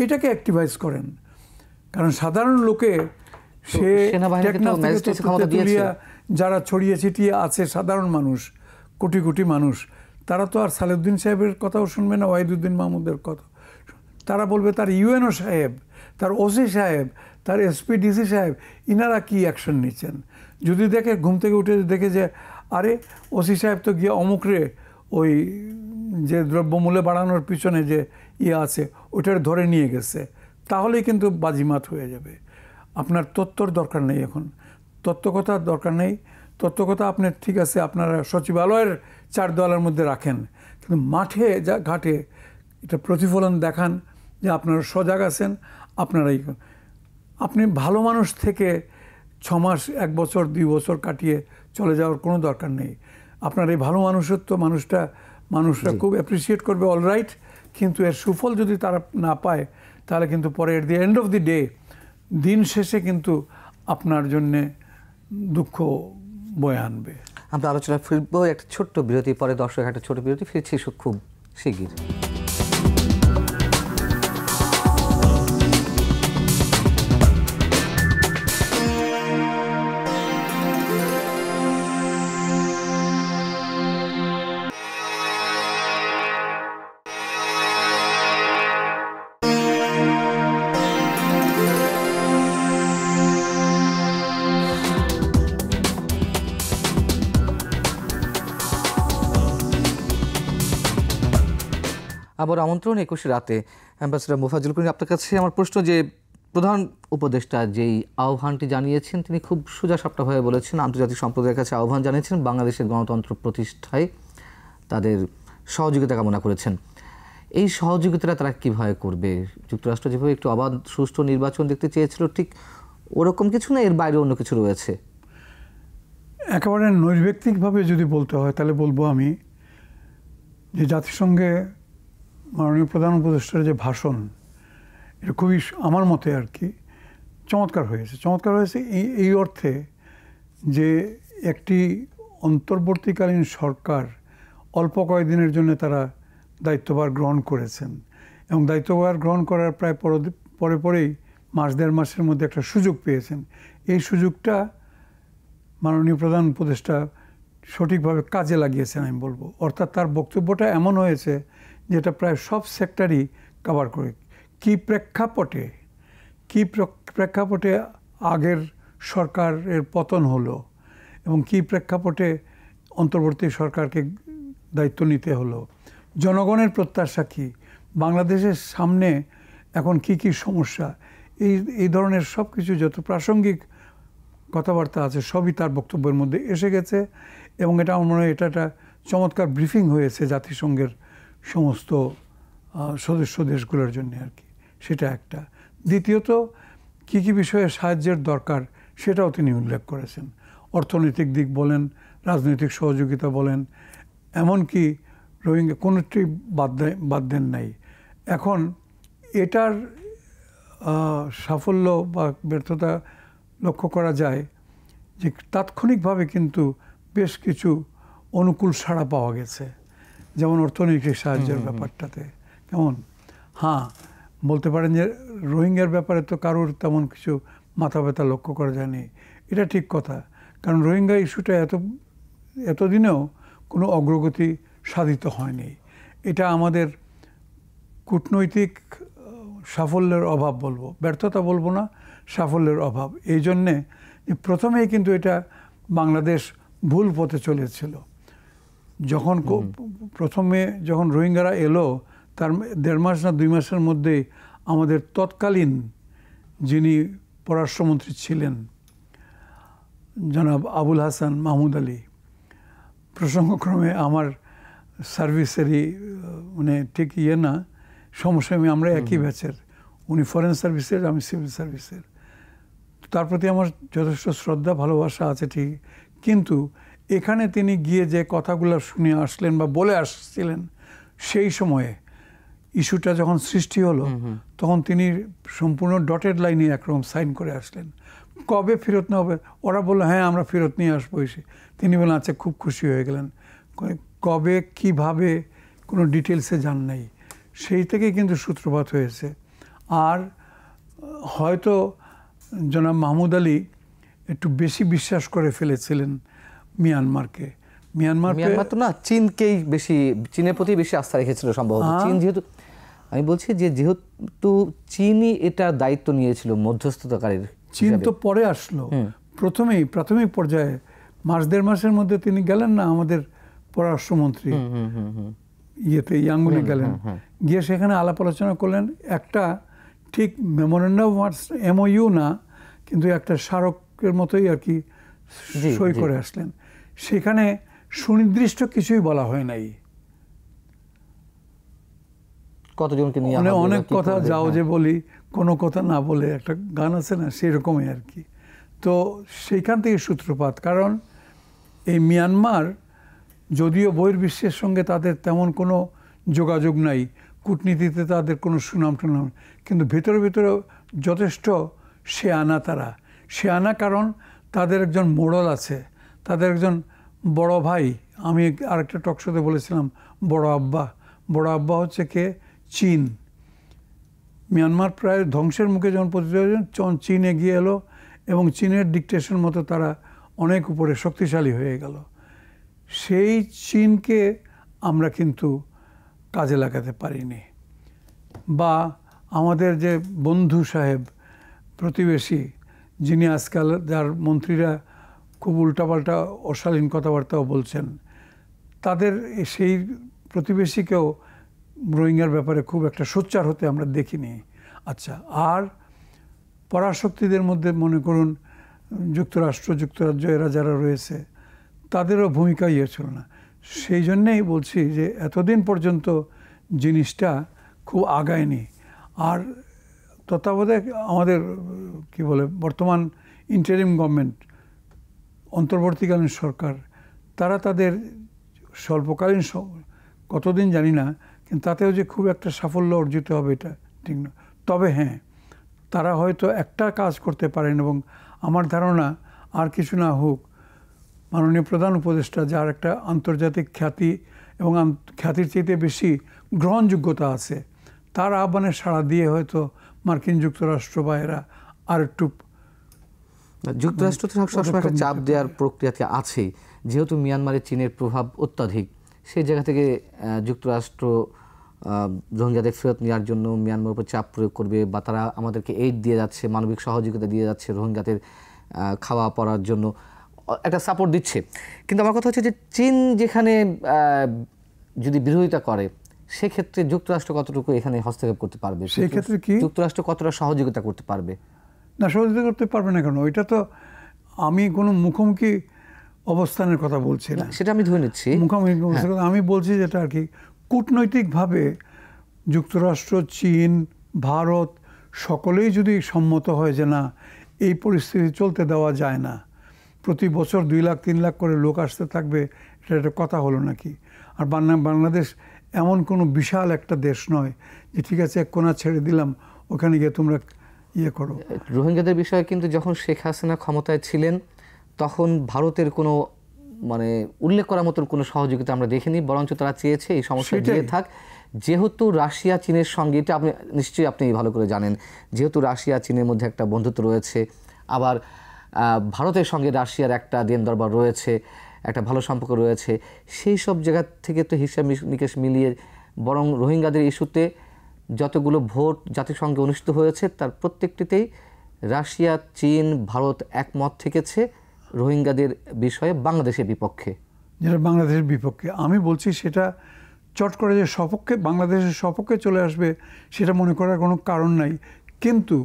এটাকে অ্যাক্টিভাইজ করেন। কারণ সাধারণ লোকে সে যারা ছড়িয়ে ছিটিয়ে আছে সাধারণ মানুষ, কোটি কোটি মানুষ, তারা তো আর সালেউদ্দিন সাহেবের কথাও শুনবে না, ওয়াহিদুদ্দিন মাহমুদের কথা। তারা বলবে তার ইউএনও সাহেব, তার ওসি সাহেব, তার এসপি ডিসি সাহেব, ইনারা কি অ্যাকশন নিচ্ছেন। যদি দেখে ঘুম থেকে উঠে দেখে যে আরে ওসি সাহেব তো গিয়ে অমুকরে ওই যে দ্রব্যমূল্য বাড়ানোর পিছনে যে আছে ওইটার ধরে নিয়ে গেছে, তাহলেই কিন্তু বাজিমাত হয়ে যাবে। আপনার তত্ত্বর দরকার নেই, এখন তত্ত্বকথার দরকার নেই। তত্ত্বকথা আপনি ঠিক আছে আপনারা সচিবালয়ের 4 দেওয়ালের মধ্যে রাখেন, কিন্তু মাঠে ঘাটে এটা প্রতিফলন দেখান যে আপনারা সজাগ আছেন। আপনারাই আপনি ভালো মানুষ থেকে 6 মাস 1 বছর 2 বছর কাটিয়ে চলে যাওয়ার কোনো দরকার নেই। আপনার এই ভালো মানুষত্ব মানুষরা খুব অ্যাপ্রিসিয়েট করবে, অলরাইট, কিন্তু এর সুফল যদি তারা না পায় তাহলে কিন্তু পরে at the end of the day, দিন শেষে কিন্তু আপনার জন্যে দুঃখ বয়ে আনবে। আমরা আলোচনা ফিরবো একটা ছোট্ট বিরতি, পরে দর্শক একটা ছোট বিরতি, ফিরছি খুব শিগগির। আবার আমন্ত্রণ 21 রাতে। অ্যাম্বাসেডর মোফাজ্জল করিম, আপনার কাছে আমার প্রশ্ন যে প্রধান উপদেষ্টা যেই আহ্বানটি জানিয়েছেন তিনি খুব সোজাসাপটাভাবে বলেছেন, আন্তর্জাতিক সম্প্রদায়ের কাছে আহ্বান জানিয়েছেন, বাংলাদেশের গণতন্ত্র প্রতিষ্ঠায় তাদের সহযোগিতা কামনা করেছেন। এই সহযোগিতাটা তারা কীভাবে করবে? যুক্তরাষ্ট্র যেভাবে একটু অবাধ সুষ্ঠু নির্বাচন দেখতে চেয়েছিল, ঠিক ওরকম কিছু না, এর বাইরে অন্য কিছু রয়েছে? একেবারে নৈর্ব্যক্তিকভাবে যদি বলতে হয় তাহলে বলবো আমি যে জাতিসংঘে মাননীয় প্রধান উপদেষ্টার যে ভাষণ, এটা খুবই আমার মতে আর কি চমৎকার হয়েছে এই অর্থে যে একটি অন্তর্বর্তীকালীন সরকার অল্প কয়েকদিনের জন্য তারা দায়িত্বভার গ্রহণ করেছেন, এবং দায়িত্বভার গ্রহণ করার প্রায় পরেই মাস 1.5 মাসের মধ্যে একটা সুযোগ পেয়েছেন। এই সুযোগটা মাননীয় প্রধান উপদেষ্টা সঠিকভাবে কাজে লাগিয়েছেন আমি বলবো। অর্থাৎ তার বক্তব্যটা এমন হয়েছে যেটা প্রায় সব সেক্টরই কভার করে। কি প্রেক্ষাপটে আগের সরকারের পতন হলো এবং কি প্রেক্ষাপটে অন্তর্বর্তী সরকারকে দায়িত্ব নিতে হলো, জনগণের প্রত্যাশা কী, বাংলাদেশের সামনে এখন কি সমস্যা, এই ধরনের সব কিছু যত প্রাসঙ্গিক কথাবার্তা আছে সবই তার বক্তব্যের মধ্যে এসে গেছে। এবং এটা আমার মনে হয় এটা একটা চমৎকার ব্রিফিং হয়েছে জাতিসংঘের সমস্ত সদস্য দেশগুলোর জন্য আর কি, সেটা একটা। দ্বিতীয়ত কি বিষয়ে সাহায্যের দরকার সেটাও তিনি উল্লেখ করেছেন। অর্থনৈতিক দিক বলেন, রাজনৈতিক সহযোগিতা বলেন, এমনকি রোহিঙ্গা কোনোটি বাদ দেন নাই। এখন এটার সাফল্য বা ব্যর্থতা লক্ষ্য করা যায় যে তাৎক্ষণিকভাবে কিন্তু বেশ কিছু অনুকূল সাড়া পাওয়া গেছে, যেমন অর্থনৈতিক সাহায্যের ব্যাপারটাতে। কেমন বলতে পারেন যে রোহিঙ্গার ব্যাপারে তো কারোর তেমন কিছু মাথা ব্যথা লক্ষ্য করা যায়নি, এটা ঠিক কথা। কারণ রোহিঙ্গা ইস্যুটা এতদিনেও কোনো অগ্রগতি সাধিত হয়নি। এটা আমাদের কূটনৈতিক সাফল্যের অভাব বলবো, ব্যর্থতা বলবো না, সাফল্যের অভাব। এই জন্যে প্রথমেই কিন্তু এটা বাংলাদেশ ভুল পথে চলেছিল। প্রথমে যখন রোহিঙ্গারা এলো তার 1.5 মাস না 2 মাসের মধ্যেই আমাদের তৎকালীন যিনি পররাষ্ট্রমন্ত্রী ছিলেন জনাব আবুল হাসান মাহমুদ আলী, প্রসঙ্গক্রমে আমার সার্ভিসেরই মানে ঠিক না সমসাময়িক, আমরা একই ব্যাচের, উনি ফরেন সার্ভিসের, আমি সিভিল সার্ভিসের। তার প্রতি আমার যথেষ্ট শ্রদ্ধা ভালোবাসা আছে ঠিক, কিন্তু এখানে তিনি গিয়ে যে কথাগুলো শুনে আসলেন বা বলে আসছিলেন, সেই সময়ে ইস্যুটা যখন সৃষ্টি হলো তখন তিনি সম্পূর্ণ ডটেড লাইনে একরকম সাইন করে আসলেন। কবে ফেরত নেওয়া হবে, ওরা বললো হ্যাঁ আমরা ফেরত নিয়ে আসবো এসে। তিনি বললেন আচ্ছা, খুব খুশি হয়ে গেলেন। কবে কিভাবে কোনো ডিটেলসে জান নাই, সেই থেকেই কিন্তু সূত্রপাত হয়েছে। আর হয়তো জনাব মাহমুদ আলী একটু বেশি বিশ্বাস করে ফেলেছিলেন মিয়ানমারকে। মিয়ানমার তো না, চীনকেই বেশি, চীনের প্রতি বেশি আস্থা রেখেছিল সম্ভবত। চীন যেহেতু, আমি বলছি যে যেহেতু চীনই এটা দায়িত্ব নিয়েছিল মধ্যস্থতাকারীর। চীন তো পরে আসলো, প্রথমেই প্রাথমিক পর্যায়ে মাস দেড় মাসের মধ্যে তিনি গেলেন না আমাদের পররাষ্ট্রমন্ত্রী ইয়েতে ইয়াঙ্গুনে গেলেন, গিয়ে সেখানে আলাপ আলোচনা করলেন। একটা ঠিক মেমোরেন্ডাম MOU না, কিন্তু একটা স্মারকের মতোই আর কি সই করে আসলেন। সেখানে সুনির্দিষ্ট কিছুই বলা হয় নাই। কতজনকে নিয়ে অনেক কথা যাও যে বলি, কোনো কথা না বলে একটা গান আছে না, সেরকমই আর কি। তো সেইখান থেকে সূত্রপাত। কারণ এই মিয়ানমার যদিও বহির্বিশ্বের সঙ্গে তাদের তেমন কোনো যোগাযোগ নাই, কূটনীতিতে তাদের কোনো সুনাম টুনাম, কিন্তু ভেতরে ভেতরে যথেষ্ট শেয়ানা তারা। শেয়ানা কারণ তাদের একজন মোড়ল আছে, তাদের একজন বড় ভাই, আমি আরেকটা টকশোতে বলেছিলাম বড় আব্বা। বড় আব্বা হচ্ছে কে? চীন। মিয়ানমার প্রায় ধ্বংসের মুখে যখন পতিত হয়েছে, চীন এগিয়ে এলো এবং চীনের ডিকটেশন মতো তারা অনেক উপরে শক্তিশালী হয়ে গেল। সেই চীনকে আমরা কিন্তু কাজে লাগাতে পারিনি। বা আমাদের যে বন্ধু সাহেব, প্রতিবেশী, যিনি আজকাল যার মন্ত্রীরা খুব উল্টাপাল্টা অশালীন কথাবার্তাও বলছেন, তাদের সেই প্রতিবেশীকেও রোহিঙ্গার ব্যাপারে খুব একটা সোচ্চার হতে আমরা দেখিনি। আচ্ছা, আর পরাশক্তিদের মধ্যে মনে করুন যুক্তরাষ্ট্র, যুক্তরাজ্য, এরা যারা রয়েছে, তাদেরও ভূমিকা ইয়ে ছিল না। সেই জন্যেই বলছি যে এতদিন পর্যন্ত জিনিসটা খুব আগায়নি। আর তত্ত্বাবধায়ক আমাদের কি বলে বর্তমান ইন্টারিম গভর্নমেন্ট, অন্তর্বর্তীকালীন সরকার, তারা তাদের স্বল্পকালীন কতদিন জানি না, কিন্তু তাতেও যে খুব একটা সাফল্য অর্জিত হবে এটা ঠিক না। তবে হ্যাঁ, তারা হয়তো একটা কাজ করতে পারেন, এবং আমার ধারণা আর কিছু না হোক, মাননীয় প্রধান উপদেষ্টা, যার একটা আন্তর্জাতিক খ্যাতি এবং খ্যাতির চাইতে বেশি গ্রহণযোগ্যতা আছে, তার আহ্বানে সাড়া দিয়ে হয়তো মার্কিন যুক্তরাষ্ট্র বা এরা আর একটু, যুক্তরাষ্ট্র তো সবসময় একটা চাপ দেওয়ার প্রক্রিয়াতে আছেই। যেহেতু মিয়ানমারে চীনের প্রভাব অত্যাধিক, সেই জায়গা থেকে যুক্তরাষ্ট্র রোহিঙ্গাদের ফেরত নেওয়ার জন্য মিয়ানমার উপর চাপ প্রয়োগ করবে, বা তারা আমাদেরকে এইড দিয়ে যাচ্ছে, মানবিক সহযোগিতা দিয়ে যাচ্ছে রোহিঙ্গাদের খাওয়া পড়ার জন্য, একটা সাপোর্ট দিচ্ছে। কিন্তু আমার কথা হচ্ছে যে চীন যেখানে যদি বিরোধিতা করে, সেক্ষেত্রে যুক্তরাষ্ট্র কতটুকু এখানে হস্তক্ষেপ করতে পারবে? সেক্ষেত্রে কি যুক্তরাষ্ট্র কতটা সহযোগিতা করতে পারবে? না, সহযোগিতা করতে পারবে না কেন? ওইটা তো আমি কোনো মুখোমুখি অবস্থানের কথা বলছি না, সেটা আমি ধরে নিচ্ছি মুখোমুখি অবস্থান। আমি বলছি যেটা আর কি, কূটনৈতিকভাবে যুক্তরাষ্ট্র, চীন, ভারত সকলেই যদি সম্মত হয় যে না, এই পরিস্থিতি চলতে দেওয়া যায় না, প্রতি বছর 2 লাখ 3 লাখ করে লোক আসতে থাকবে, এটা একটা কথা হলো নাকি? আর বাংলাদেশ এমন কোনো বিশাল একটা দেশ নয় যে ঠিক আছে এক কোণা ছেড়ে দিলাম, ওখানে গিয়ে তোমরা ইয়ে করো। রোহিঙ্গাদের বিষয়ে কিন্তু যখন শেখ হাসিনা ক্ষমতায় ছিলেন, তখন ভারতের কোনো মানে উল্লেখ করার মতন কোনো সহযোগিতা আমরা দেখিনি, বরঞ্চ তারা চেয়েছে এই সমস্যা দিয়ে থাক। যেহেতু রাশিয়া চীনের সঙ্গে, এটা আপনি নিশ্চয়ই আপনি ভালো করে জানেন, যেহেতু রাশিয়া চীনের মধ্যে একটা বন্ধুত্ব রয়েছে, আবার ভারতের সঙ্গে রাশিয়ার একটা দেন দরবার রয়েছে, একটা ভালো সম্পর্ক রয়েছে, সেই সব জায়গা থেকে তো হিসাব নিকেশ মিলিয়ে বরং রোহিঙ্গাদের ইস্যুতে যতগুলো ভোট জাতিসংঘে অনুষ্ঠিত হয়েছে, তার প্রত্যেকটিতেই রাশিয়া, চীন, ভারত একমত থেকেছে রোহিঙ্গাদের বিষয়ে বাংলাদেশের বিপক্ষে। যেটা বাংলাদেশের বিপক্ষে, আমি বলছি সেটা চট করে যে সপক্ষে, বাংলাদেশের সপক্ষে চলে আসবে সেটা মনে করার কোনো কারণ নাই। কিন্তু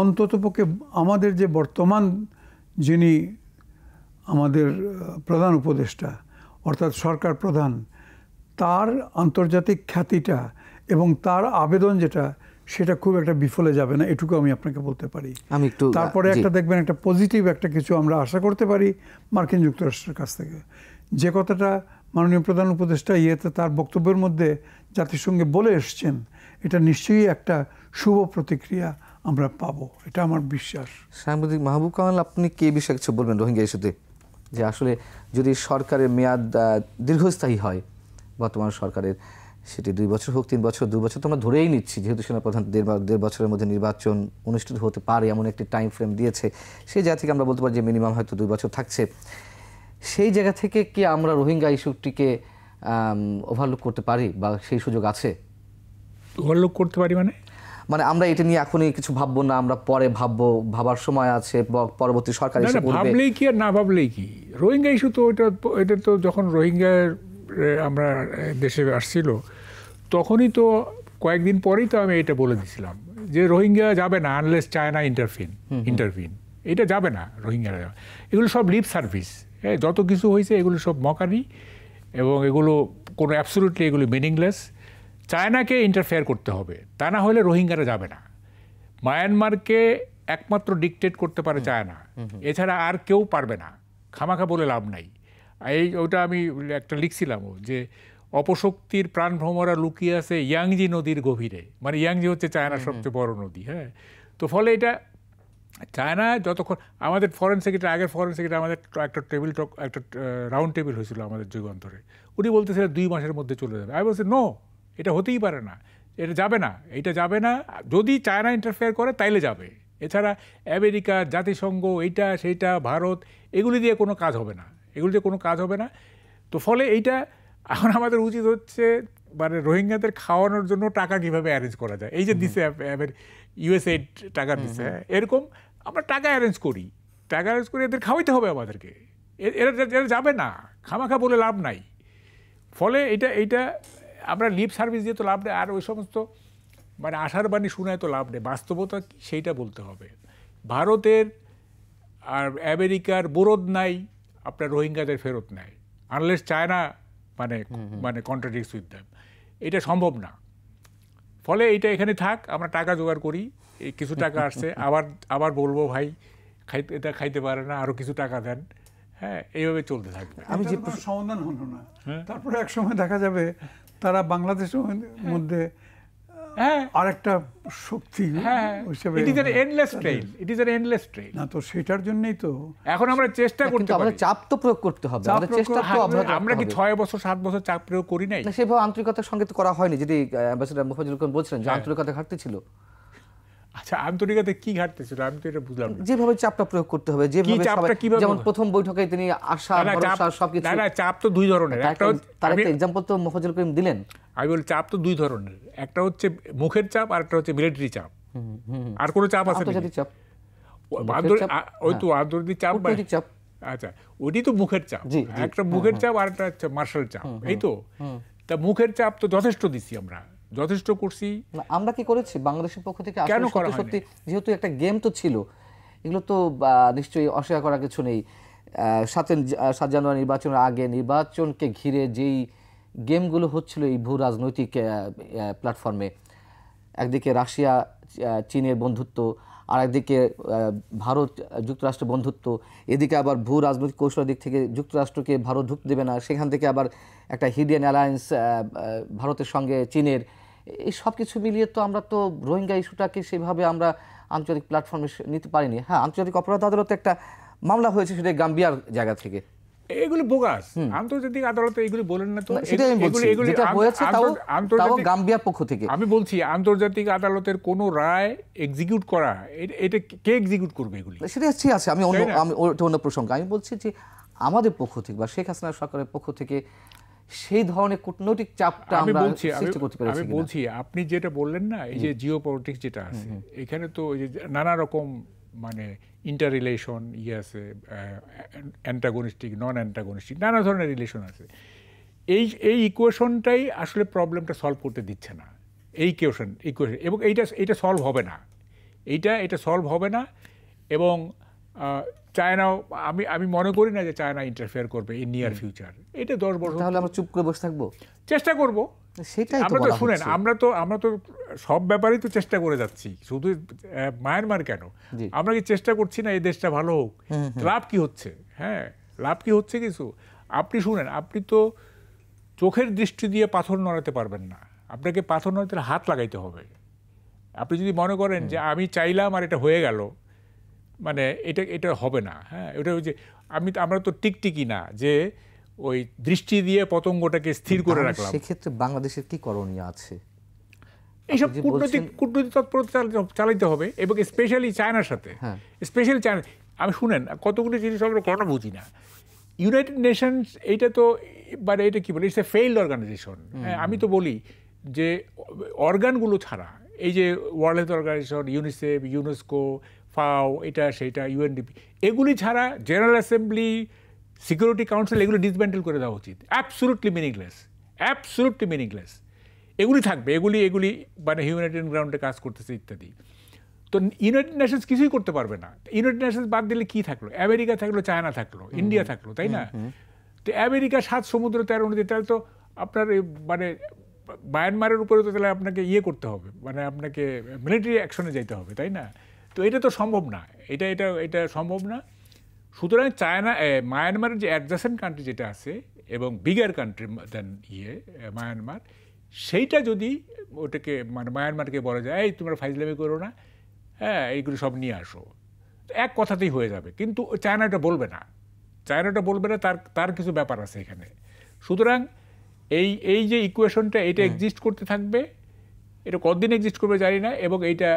অন্ততপক্ষে আমাদের যে বর্তমান যিনি আমাদের প্রধান উপদেষ্টা, অর্থাৎ সরকার প্রধান, তার আন্তর্জাতিক খ্যাতিটা এবং তার আবেদন যেটা, সেটা খুব একটা বিফলে যাবে না, এটুকু আমি আপনাকে বলতে পারি। আমি একটু তারপরে একটা দেখবেন একটা পজিটিভ একটা কিছু আমরা আশা করতে পারি মার্কিন যুক্তরাষ্ট্রের কাছ থেকে। যে কথাটা মাননীয় প্রধান উপদেষ্টা তার বক্তব্যের মধ্যে জাতিসংঘে বলে এসছেন, এটা নিশ্চয়ই একটা শুভ প্রতিক্রিয়া আমরা পাবো, এটা আমার বিশ্বাস। সাংবাদিক মাহবুব কামাল, আপনি কি বিষয়ে কিছু বলবেন রোহিঙ্গা ইস্যুতে? যে আসলে যদি সরকারের মেয়াদ দীর্ঘস্থায়ী হয়, বর্তমান সরকারের, সেটি 2 বছর হোক 3 বছর 2 বছর তো আমরা ধরেই নিচ্ছি, যেহেতু সেনাপ্রধান 1.5 বছরের মধ্যে নির্বাচন অনুষ্ঠিত হতে পারে এমন একটি টাইম ফ্রেম দিয়েছে, সেই জায়গা থেকে আমরা বলতে পারি যে মিনিমাম হয়তো 2 বছর থাকছে। সেই জায়গা থেকে কি আমরা রোহিঙ্গা ইস্যুটিকে ওভারলুক করতে পারি বা সেই সুযোগ আছে? ওভারলুক করতে পারি মানে আমরা এটা নিয়ে এখনই কিছু ভাববো না, আমরা পরে ভাববো, ভাবার সময় আছে, পরবর্তী সরকার এসে করবে। ভাবলেই কি আর না ভাবলেই কি, রোহিঙ্গা ইস্যু তো এটা তো যখন রোহিঙ্গার আমরা দেশে আসছিল তখনই তো কয়েকদিন পরেই তো আমি এটা বলে দিছিলাম যে রোহিঙ্গা যাবে না আনলেস চায়না ইন্টারভিন, এটা যাবে না রোহিঙ্গারা। এগুলো সব লিপ সার্ভিস, হ্যাঁ, যত কিছু হয়েছে এগুলো সব মকারি এবং এগুলো কোনো অ্যাবসলিউটলি এগুলো মিনিংলেস। চায়নাকে ইন্টারফেয়ার করতে হবে, তা না হলে রোহিঙ্গারা যাবে না। মায়ানমারকে একমাত্র ডিকটেট করতে পারে চায়না, এছাড়া আর কেউ পারবে না। খামাখা বলে লাভ নাই। ওটা আমি একটা লিখছিলাম যে অপশক্তির প্রাণভ্রমরা লুকিয়ে আছে ইয়াংজি নদীর গভীরে, মানে ইয়াংজি হচ্ছে চায়নার সবচেয়ে বড় নদী। হ্যাঁ, তো ফলে এটা চায়না যতক্ষণ আগের ফরেন সেক্রেটারি আমাদের একটা টেবিল টক, একটা রাউন্ড টেবিল হয়েছিল আমাদের যুগান্তরে, উনি বলতেছিলেন 2 মাসের মধ্যে চলে যাবে। আমি বলছি নো, এটা হতেই পারে না, এটা যাবে না, এটা যাবে না। যদি চায়না ইন্টারফেয়ার করে তাইলে যাবে, এছাড়া আমেরিকা, জাতিসংঘ, এইটা সেইটা, ভারত, এগুলি দিয়ে কোনো কাজ হবে না, তো ফলে এইটা এখন আমাদের উচিত হচ্ছে মানে রোহিঙ্গাদের খাওয়ানোর জন্য টাকা কীভাবে অ্যারেঞ্জ করা যায়। এই যে দিছে ইউএসএইড টাকা দিচ্ছে, এরকম আমরা টাকা অ্যারেঞ্জ করি, এদের খাওয়াইতে হবে আমাদেরকে। এরা যাবে না, খামাখা বলে লাভ নাই। ফলে এইটা আমরা লিপ সার্ভিস দিয়ে তো লাভ নেই, আর ওই সমস্ত মানে আশার বাণী শুনায় তো লাভ নেই। বাস্তবতা কি সেইটা বলতে হবে। ভারতের আর আমেরিকার বরোধ নাই আপনার রোহিঙ্গাদের ফেরত নেয়, আনলেস চায়না মানে কন্ট্রাডিক্টস উইথ দ্যাম। এটা সম্ভব না। ফলে এইটা এখানে থাক, আমরা টাকা জোগাড় করি, এই কিছু টাকা আসছে, আবার বলবো ভাই এটা খাইতে পারে না, আরও কিছু টাকা দেন। হ্যাঁ, এইভাবে চলতে থাকবে। আমি যে সমাধান হলো না, তারপরে এক সময় দেখা যাবে তারা বাংলাদেশের মধ্যে আরেকটা শক্তি হিসেবে, it is an endless train. না তো সেটার জন্যই তো এখন আমরা চেষ্টা করতে পারি, চাপ তো প্রয়োগ করতে হবে, আমরা কি 6 বছর 7 বছর চাপ প্রয়োগ করি নাই? সেভাবে আন্তরিকতার সঙ্গে তো করা হয়নি, যদি অ্যাম্বাসেডর মুফাজ্জল করিম বলছিলেন যে আন্তরিকতা ঘাটতি ছিল। আচ্ছা, আন্তরিকতা কি ঘাটতি ছিল আমি তো এটা বুঝলাম না। যেভাবে চাপটা প্রয়োগ করতে হবে, যেভাবে যেমন প্রথম বৈঠকে তিনি আশা ভরসা সবকিছু। না, চাপ তো 2 ধরনের। তার একটা एग्जांपल তো মুফাজ্জল করিম দিলেন। আমি বলি চাপ তো 2 ধরনের, একটা হচ্ছে মুখের চাপ আর একটা হচ্ছে মিলিটারি চাপ। আর কোনো চাপ আছে নাকি? চাপ, ওই তো আন্তর্জাতিক চাপ। আচ্ছা, ওইটি তো মুখের চাপ, একটা মুখের চাপ আর একটা হচ্ছে মার্শাল চাপ। এই তো, তা মুখের চাপ তো যথেষ্ট দিচ্ছি আমরা, যথেষ্ট করছি। আমরা কি করেছি বাংলাদেশের পক্ষ থেকে? সত্যি যেহেতু একটা গেম তো ছিল, এগুলো তো নিশ্চয়ই অস্বীকার করার কিছু নেই। 7 জানুয়ারি নির্বাচনের আগে নির্বাচনকে ঘিরে যেই গেমগুলো হচ্ছিল এই ভূ রাজনৈতিক প্ল্যাটফর্মে, একদিকে রাশিয়া চীনের বন্ধুত্ব, আর একদিকে ভারত যুক্তরাষ্ট্র বন্ধুত্ব, এদিকে আবার ভূ রাজনৈতিক কৌশলের দিক থেকে যুক্তরাষ্ট্রকে ভারত ঢুকতে দেবে না, সেখান থেকে আবার একটা হিডেন অ্যালায়েন্স ভারতের সঙ্গে চীনের, এই সব কিছু মিলিয়ে তো আমরা তো রোহিঙ্গা ইস্যুটাকে সেভাবে আমরা আন্তর্জাতিক প্ল্যাটফর্মে নিতে পারিনি। হ্যাঁ, আন্তর্জাতিক অপরাধ আদালতে একটা মামলা হয়েছে, সেটা গাম্বিয়ার জায়গা থেকে। এগুলো বোগাস, আন্তর্জাতিক আদালতে এগুলি বলেন না তো। গাম্বিয়ার পক্ষ থেকে আমি বলছি আন্তর্জাতিক আদালতের কোন রায় এক্সিকিউট করা, এটা কে এক্সিকিউট করবে এগুলি? সেটা আছে, আমি অন্য প্রসঙ্গ আমি বলছি যে আমাদের পক্ষ থেকে বা শেখ হাসিনা সরকারের পক্ষ থেকে সেই ধরনের কূটনৈতিক চাপটা আমরা সৃষ্টি করতে পেরেছি। আমি বলছি আপনি যেটা বললেন না, এই যে জিও পলিটিক্স যেটা আছে, এখানে তো নানা রকম মানে ইন্টার রিলেশন আছে, অ্যান্টাগনিস্টিক, নন অ্যান্টাগনিস্টিক, নানা ধরনের রিলেশন আছে। এই ইকুয়েশনটাই আসলে প্রবলেমটা সলভ করতে দিচ্ছে না, এই ইকুয়েশন। এবং এইটা সলভ হবে না, এটা সলভ হবে না। এবং চায়নাও আমি মনে করি না যে চায়না ইন্টারফেয়ার করবে ইন নিয়ার ফিউচার। এটা 10 বছর তাহলে আমরা চুপ করে বসে থাকবো? চেষ্টা করব। সেটাই আমরা তো বলা শুনেন, হচ্ছে। আমরা তো সব ব্যাপারেই তো চেষ্টা করে যাচ্ছি, শুধু মায়ানমার কেন, জি। আমরা কি চেষ্টা করছি না এই দেশটা ভালো হোক? লাভ কি হচ্ছে? হ্যাঁ, লাভ কি হচ্ছে কিছু? আপনি শুনেন, আপনি তো চোখের দৃষ্টি দিয়ে পাথর নড়াতে পারবেন না, আপনাকে পাথর নড়াতে হাত লাগাইতে হবে। আপনি যদি মনে করেন যে আমি চাইলাম আর এটা হয়ে গেল, মানে এটা হবে না। হ্যাঁ, ওটা ওই যে আমরা তো টিকটিকি না যে ওই দৃষ্টি দিয়ে পতঙ্গটাকে স্থির করে তাহলে রাখলাম। সেক্ষেত্রে বাংলাদেশের কি করণীয় আছে? এইসব আপনি যে কূটনৈতিক তৎপরতা চালাইতে হবে, এবং স্পেশালি চায়নার সাথে। হ্যাঁ। স্পেশালি চায়না, আমি শুনেন কতগুলো জিনিস আমরা কেন বুঝি না। ইউনাইটেড নেশনস এইটা তো মানে এটা কি বলে, ইটস এ ফেইল্ড অর্গানাইজেশন। হ্যাঁ, আমি তো বলি যে অর্গানগুলো ছাড়া, এই যে World Health Organization, UNICEF, UNESCO, FAO, এটা সেটা, ইউএনডিপি, এগুলি ছাড়া জেনারেল অ্যাসেম্বলি, সিকিউরিটি কাউন্সিল, এগুলো ডিসমেন্টেল করে দেওয়া উচিত। Absolutely meaningless. এগুলি থাকবে, এগুলি মানে হিউম্যানিটেরিয়ান গ্রাউন্ডে কাজ করতেছে ইত্যাদি। তো ইউনাইটেড নেশনস কিছুই করতে পারবে না। ইউনাইটেড নেশনস বাদ দিলে কি থাকলো? আমেরিকা থাকলো, চায়না থাকলো, ইন্ডিয়া থাকলো, তাই না? তো আমেরিকা 7 সমুদ্র 13 নদী, তাহলে তো আপনার মানে মায়ানমারের উপরে তো তাহলে আপনাকে করতে হবে, মানে আপনাকে মিলিটারি অ্যাকশনে যেতে হবে, তাই না? তো এটা তো সম্ভব না, এটা সম্ভব না। সুতরাং মায়ানমারের যে অ্যাডজাসেন্ট কান্ট্রি যেটা আছে, এবং বিগার কান্ট্রি দেন মায়ানমার, সেইটা যদি ওটাকে মানে মায়ানমারকে বলা যায় এই তোমরা ফাইজলামি করো না, হ্যাঁ, এইগুলো সব নিয়ে আসো, এক কথাতেই হয়ে যাবে। কিন্তু চায়নাটা বলবে না, তার কিছু ব্যাপার আছে এখানে। সুতরাং এই যে ইকুয়েশনটা, এটা এক্সিস্ট করতে থাকবে, এটা কতদিন এক্সিস্ট করবে জানি না, এবং এইটা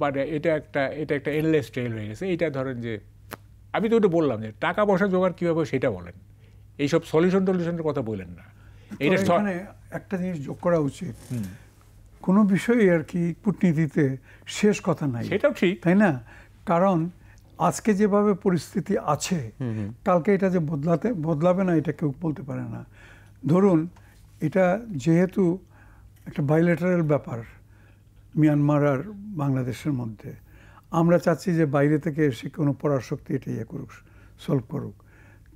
মানে এটা একটা এন্ডলেস ট্রেল হয়ে গেছে। এইটা ধরেন যে আমি তো ওটা বললাম যে টাকা পয়সা জোগাড় কীভাবে সেটা বলেন, এইসব সলিউশনের কথা বলেন না। এখানে একটা জিনিস যোগ করা উচিত, কোনো বিষয়ে আর কি কূটনীতিতে শেষ কথা নাই, সেটাও ঠিক, তাই না? কারণ আজকে যেভাবে পরিস্থিতি আছে, কালকে এটা যে বদলাবে না এটা কেউ বলতে পারে না। ধরুন, এটা যেহেতু একটা বাইলেটারাল ব্যাপার মিয়ানমার আর বাংলাদেশের মধ্যে, আমরা চাচ্ছি যে বাইরে থেকে এসে কোনো পরাশক্তি এটা করুক, সলভ করুক।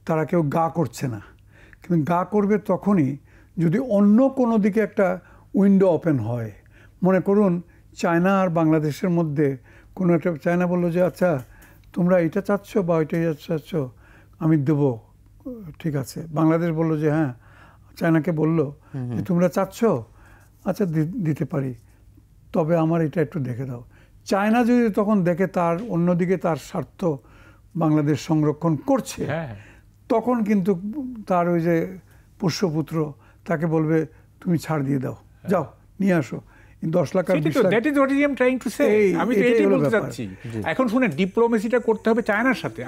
তারা কেউ গা করছে না, কিন্তু গা করবে তখনই যদি অন্য কোনো দিকে একটা উইন্ডো ওপেন হয়। মনে করুন চায়না আর বাংলাদেশের মধ্যে কোনো একটা, চায়না বললো যে আচ্ছা তোমরা এটা চাচ্ছ বা ওইটাই চাচ্ছ, আমি দেবো, ঠিক আছে। বাংলাদেশ বললো যে হ্যাঁ, চায়নাকে বললো যে তোমরা চাচ্ছ, আচ্ছা দিতে পারি, তবে আমার এটা একটু দেখে দাও। চায়না যদি তখন দেখে তার অন্যদিকে তার স্বার্থ বাংলাদেশ সংরক্ষণ করছে, তখন কিন্তু তার ওই যে পোষ্যপুত্র তাকে বলবে তুমি ছাড় দিয়ে দাও, যাও নিয়ে আসো 10 লাখ আর 20 লাখ। আমি তো এটাই বলতে চাচ্ছি। এখন শুনেন, ডিপ্লোমেসিটা করতে হবে চায়নার সাথে।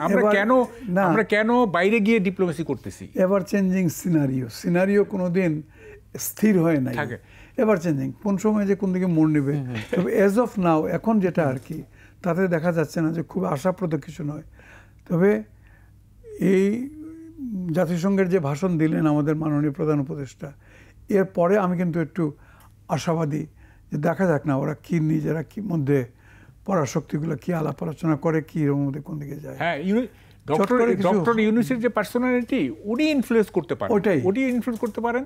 আমরা কেন বাইরে গিয়ে ডিপ্লোমেসি করতেছি? এভার চেঞ্জিং সিনারিও কোনোদিন স্থির হয় নাই, এভার চেঞ্জিং, কোন সময় যে কোন দিকে মোড় নেবে। তবে এজ অফ নাও এখন যেটা আর কি, তাতে দেখা যাচ্ছে না যে খুব আশাপ্রদ কিছু নয়। তবে এই জাতিসংঘের যে ভাষণ দিলেন আমাদের মাননীয় প্রধান উপদেষ্টা, এরপরে আমি কিন্তু একটু আশাবাদী যে দেখা যাক না ওরা কি নিজেরা কি মধ্যে পরাশক্তিগুলো কি আলাপ আলোচনা করে, কি এর মধ্যে কোন দিকে যায়। হ্যাঁ, ডক্টর ইউনূসের যে পার্সোনালিটি, উনি ইনফ্লুয়েন্স করতে পারেন, ইনফ্লুয়েন্স করতে পারেন,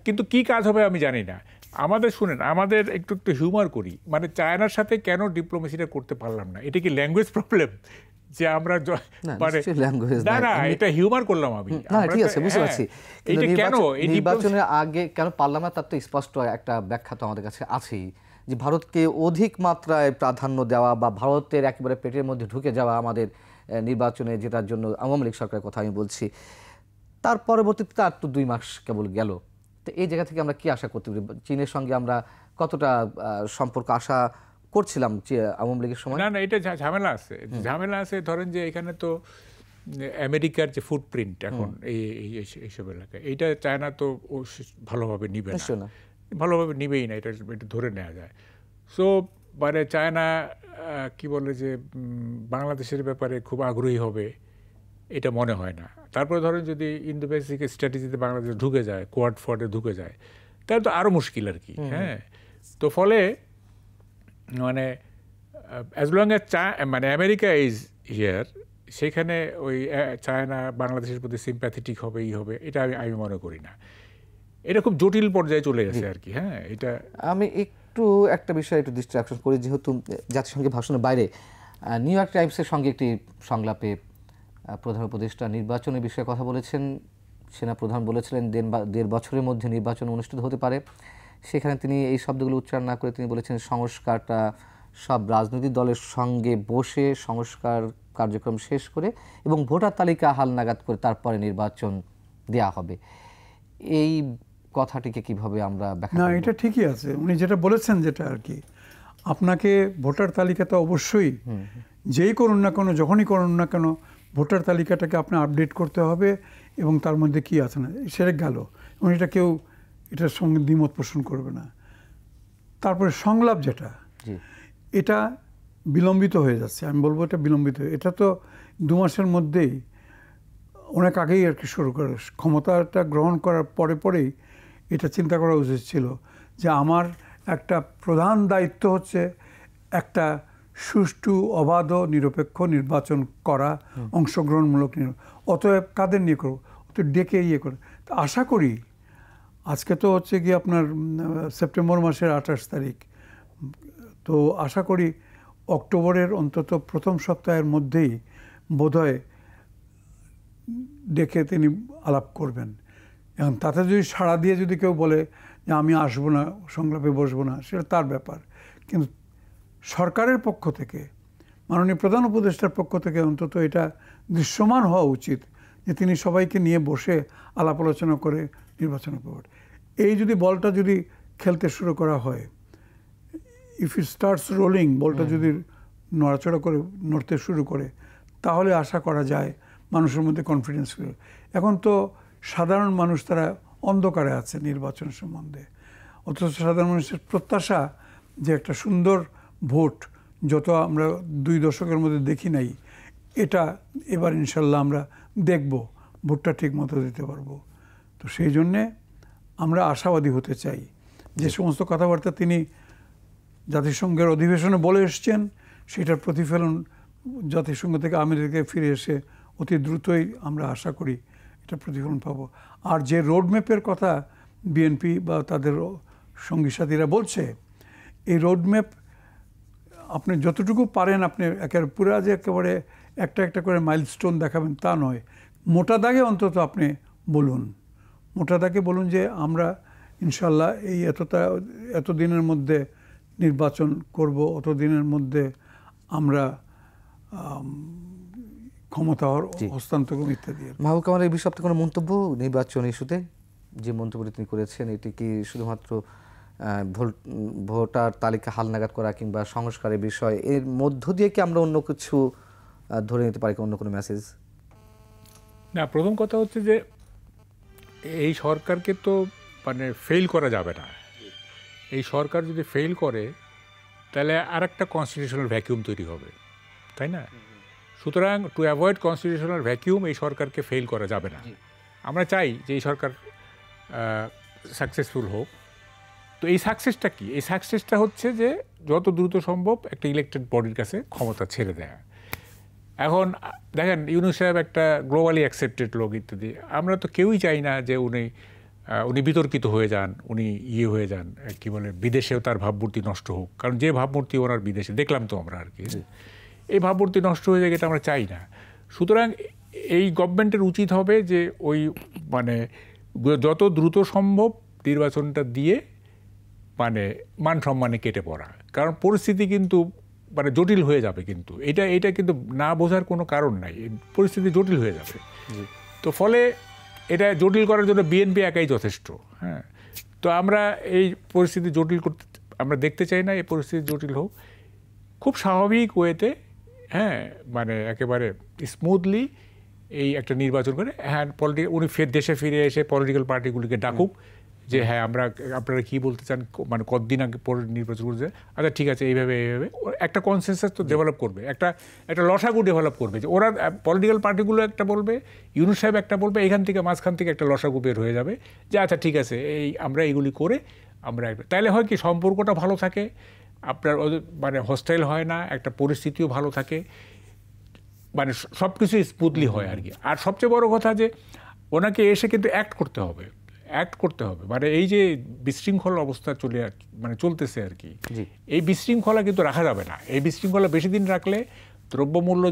কিন্তু কি কাজ হবে আমি জানি না। আমাদের শুনেন, আমাদের একটু হিউমার করি, মানে চায়নার সাথে কেন ডিপ্লোমেসিটা করতে পারলাম না? এটা কি ল্যাঙ্গুয়েজ প্রবলেম যে আমরা মানে না এটা হিউমার করলাম আমি? না, ঠিক আছে, বুঝতে পারছি। নির্বাচনের আগে কেন পারলাম না তার তো স্পষ্ট একটা ব্যাখ্যা তো আমাদের কাছে আছেই, যে ভারতকে অধিক মাত্রায় প্রাধান্য দেওয়া বা ভারতের একেবারে পেটের মধ্যে ঢুকে যাওয়া আমাদের নির্বাচনে জেতার জন্য আওয়ামী লীগ সরকারের কথা আমি বলছি। তার পরবর্তীতে তার তো 2 মাস কেবল গেল। তো এই জায়গা থেকে আমরা কি আশা করতে পারি? চীনের সঙ্গে আমরা কতটা সম্পর্ক আশা করছিলাম আওয়ামী লীগের সময়? না, এটা ঝামেলা আছে। ধরেন যে এখানে তো আমেরিকার যে ফুটপ্রিন্ট এখন এইসব এলাকায়, এইটা চায়না তো ভালোভাবে নিবে না, ভালোভাবে নিবেই না, এটা ধরে নেওয়া যায়। সো মানে চায়না কি বলে যে বাংলাদেশের ব্যাপারে খুব আগ্রহী হবে এটা মনে হয় না। তারপরে ধরেন যদি ইন্দো প্যাসিফিক স্ট্র্যাটেজিতে বাংলাদেশ ঢুকে যায়, কোয়াড ফোয়াডে ঢুকে যায়, তাহলে তো আরও মুশকিল আর কি। হ্যাঁ, তো ফলে মানে অ্যাজ লং অ্যাজ মানে আমেরিকা ইজ হিয়ার, সেখানে ওই চায়না বাংলাদেশের প্রতি সিম্প্যাথেটিক হবে এটা আমি মনে করি না। এটা খুব জটিল পর্যায়ে চলে গেছে আর কি। হ্যাঁ, এটা আমি একটু একটা বিষয় একটু দৃষ্টি আকর্ষণ করি, যেহেতু জাতিসংঘের ভাষণের বাইরে নিউ ইয়র্ক টাইমসের সঙ্গে একটি সংলাপে প্রধান উপদেষ্টা নির্বাচনের বিষয়ে কথা বলেছেন। সেনা প্রধান বলেছিলেন 1.5 বছরের মধ্যে নির্বাচন অনুষ্ঠিত হতে পারে। সেখানে তিনি এই শব্দগুলো উচ্চারণ না করে তিনি বলেছেন সংস্কারটা সব রাজনৈতিক দলের সঙ্গে বসে সংস্কার কার্যক্রম শেষ করে এবং ভোটার তালিকা হালনাগাদ করে তারপরে নির্বাচন দেয়া হবে। এই কথাটিকে কিভাবে আমরা ব্যাখ্যা না, করব? এটা ঠিকই আছে, উনি যেটা বলেছেন, যেটা আর কি, আপনাকে ভোটার তালিকাটা অবশ্যই যেই করুন না কেন, যখনই করুন না কেন, ভোটার তালিকাটাকে আপনি আপডেট করতে হবে এবং তার মধ্যে কি আছে না সেটা গেল, এবং এটা কেউ এটার সঙ্গে দ্বিমত পোষণ করবে না। তারপরে সংলাপ যেটা, এটা বিলম্বিত হয়ে যাচ্ছে, আমি বলবো এটা বিলম্বিত। এটা তো 2 মাসের মধ্যেই, অনেক আগেই আর কি শুরু করে, ক্ষমতাটা গ্রহণ করার পরেই এটা চিন্তা করা উচিত ছিল যে আমার একটা প্রধান দায়িত্ব হচ্ছে একটা সুষ্ঠু, অবাধ, নিরপেক্ষ নির্বাচন করা, অংশগ্রহণমূলক। অতএব কাদের নিয়ে করবো, অত ডেকে করে। তো আশা করি আজকে তো হচ্ছে কি আপনার সেপ্টেম্বর মাসের 28 তারিখ, তো আশা করি অক্টোবরের অন্তত প্রথম সপ্তাহের মধ্যেই বোধহয় ডেকে তিনি আলাপ করবেন। এখন তাতে যদি সাড়া দিয়ে যদি কেউ বলে যে আমি আসবো না, সংলাপে বসবো না, সেটা তার ব্যাপার। কিন্তু সরকারের পক্ষ থেকে, মাননীয় প্রধান উপদেষ্টার পক্ষ থেকে অন্তত এটা দৃশ্যমান হওয়া উচিত যে তিনি সবাইকে নিয়ে বসে আলাপ আলোচনা করে নির্বাচনের ব্যাপার। এই যদি বলটা যদি খেলতে শুরু করা হয়, ইফ ইট স্টার্টস রোলিং, বলটা যদি নড়াচড়া করে নড়তে শুরু করে, তাহলে আশা করা যায় মানুষের মধ্যে কনফিডেন্স। এখন তো সাধারণ মানুষ তারা অন্ধকারে আছে নির্বাচন সম্বন্ধে, অথচ সাধারণ মানুষের প্রত্যাশা যে একটা সুন্দর ভোট, যত আমরা 2 দশকের মধ্যে দেখি নাই, এটা এবার ইনশাল্লাহ আমরা দেখব, ভোটটা ঠিক মতো দিতে পারবো। তো সেই জন্যে আমরা আশাবাদী হতে চাই। যে সমস্ত কথাবার্তা তিনি জাতিসংঘের অধিবেশনে বলে এসছেন, সেটার প্রতিফলন জাতিসংঘ থেকে আমেরিকায় ফিরে এসে অতি দ্রুতই আমরা আশা করি এটা প্রতিফলন পাবো। আর যে রোডম্যাপের কথা বিএনপি বা তাদের সঙ্গী সাথীরা বলছে, এই রোডম্যাপ আপনি যতটুকু পারেন, আপনি পুরা যে একেবারে একটা করে মাইলস্টোন দেখাবেন তা নয়, মোটা দাগে অন্তত আপনি বলুন, মোটা দাগে বলুন যে আমরা ইনশাল্লাহ এই এত দিনের মধ্যে নির্বাচন করব, অত দিনের মধ্যে আমরা ক্ষমতা হস্তান্তর ইত্যাদি। মাহবুব কামাল, এই বিষয়ে কোনো মন্তব্য নির্বাচন ইস্যুতে? যে মন্তব্যটি তিনি করেছেন, এটি কি শুধুমাত্র ভোটার তালিকা হালনাগাদ করা কিংবা সংস্কারের বিষয়, এর মধ্য দিয়ে কি আমরা অন্য কিছু ধরে নিতে পারি, অন্য কোনো মেসেজ? না, প্রথম কথা হচ্ছে যে এই সরকারকে তো মানে ফেল করা যাবে না। এই সরকার যদি ফেল করে তাহলে আর একটা কনস্টিটিউশনাল ভ্যাকিউম তৈরি হবে, তাই না? সুতরাং টু অ্যাভয়েড কনস্টিটিউশনাল ভ্যাকিউম, এই সরকারকে ফেল করা যাবে না। আমরা চাই যে এই সরকার সাকসেসফুল হোক। তো এই সাকসেসটা কি? এই সাকসেসটা হচ্ছে যে যত দ্রুত সম্ভব একটা ইলেকটেড বডির কাছে ক্ষমতা ছেড়ে দেয়া। এখন দেখেন, ইউনূস সাহেব একটা গ্লোবালি অ্যাকসেপ্টেড লোক ইত্যাদি, আমরা তো কেউই চাই না যে উনি বিতর্কিত হয়ে যান, উনি হয়ে যান, কি বলে, বিদেশেও তার ভাবমূর্তি নষ্ট হোক। কারণ যে ভাবমূর্তি ওনার বিদেশে দেখলাম তো আমরা আর কি, এই ভাবমূর্তি নষ্ট হয়ে যায়, এটা আমরা চাই না। সুতরাং এই গভর্নমেন্টের উচিত হবে যে ওই মানে যত দ্রুত সম্ভব নির্বাচনটা দিয়ে মানে মান সম্মানে কেটে পড়া। কারণ পরিস্থিতি কিন্তু মানে জটিল হয়ে যাবে, কিন্তু এটা কিন্তু না বোঝার কোনো কারণ নাই, পরিস্থিতি জটিল হয়ে যাবে। তো ফলে এটা জটিল করার জন্য বিএনপি একাই যথেষ্ট। হ্যাঁ, তো আমরা এই পরিস্থিতি জটিল করতে আমরা দেখতে চাই না। এই পরিস্থিতি জটিল হোক খুব স্বাভাবিক ওয়েতে, হ্যাঁ, মানে একেবারে স্মুথলি এই একটা নির্বাচন করে, হ্যাঁ, উনি দেশে ফিরে এসে পলিটিক্যাল পার্টিগুলিকে ডাকুক যে হ্যাঁ আপনারা কী বলতে চান, মানে কতদিন আগে পরে নির্বাচন করছে, আচ্ছা ঠিক আছে, এইভাবে একটা কনসেনসাস তো ডেভেলপ করবে, একটা লসাগু ডেভেলপ করবে, যে ওরা পলিটিক্যাল পার্টিগুলো একটা বলবে, ইউনূস সাহেব একটা বলবে, এখান থেকে মাঝখান থেকে একটা লসাগু বের হয়ে যাবে যে আচ্ছা ঠিক আছে, আমরা এইগুলি করে আমরা তাইলে হয় কি সম্পর্কটা ভালো থাকে, আপনার মানে হস্টাইল হয় না, একটা পরিস্থিতিও ভালো থাকে। মানে সব কিছু স্মুথলি হয় আর কি। আর সবচেয়ে বড় কথা যে ওনাকে এসে কিন্তু অ্যাক্ট করতে হবে, মানে এই যে বিশৃঙ্খল অবস্থা চলতেছে আর কি, এই বিশৃঙ্খলা কিন্তু রাখা যাবে না। এই বিশৃঙ্খলা বেশি দিন রাখলে দ্রব্যমূল্য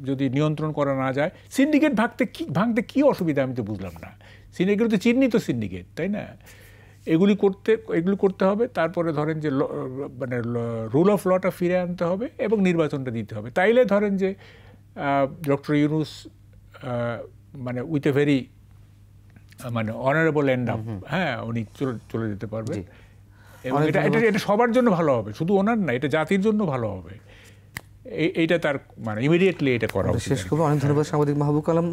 যদি নিয়ন্ত্রণ করা না যায়, সিন্ডিকেট ভাঙতে কি অসুবিধা আমি তো বুঝলাম না। সিন্ডিকেট তো চিহ্নিত সিন্ডিকেট, তাই না? এগুলি করতে হবে। তারপরে ধরেন যে মানে রুল অফ লটা ফিরে আনতে হবে এবং নির্বাচনটা দিতে হবে। তাইলে ধরেন যে ডক্টর ইউনূস মানে উইথ এ ভেরি মানে অনারেবল এন্ড আপ, হ্যাঁ, উনি চলে যেতে পারবে। এবং এটা সবার জন্য ভালো হবে, শুধু ওনার না, এটা জাতির জন্য ভালো হবে। এইটা তার মানে ইমিডিয়েটলি এটা করা উচিত। শেষ করবো। অনেক ধন্যবাদ সাংবাদিক মাহবুব কালাম,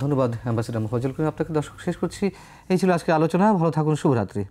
ধন্যবাদ অ্যাম্বাসেডর ফজল করিম। আপনাকে দর্শক শেষ করছি। এই ছিল আজকে আলোচনা। ভালো থাকুন, শুভরাত্রি।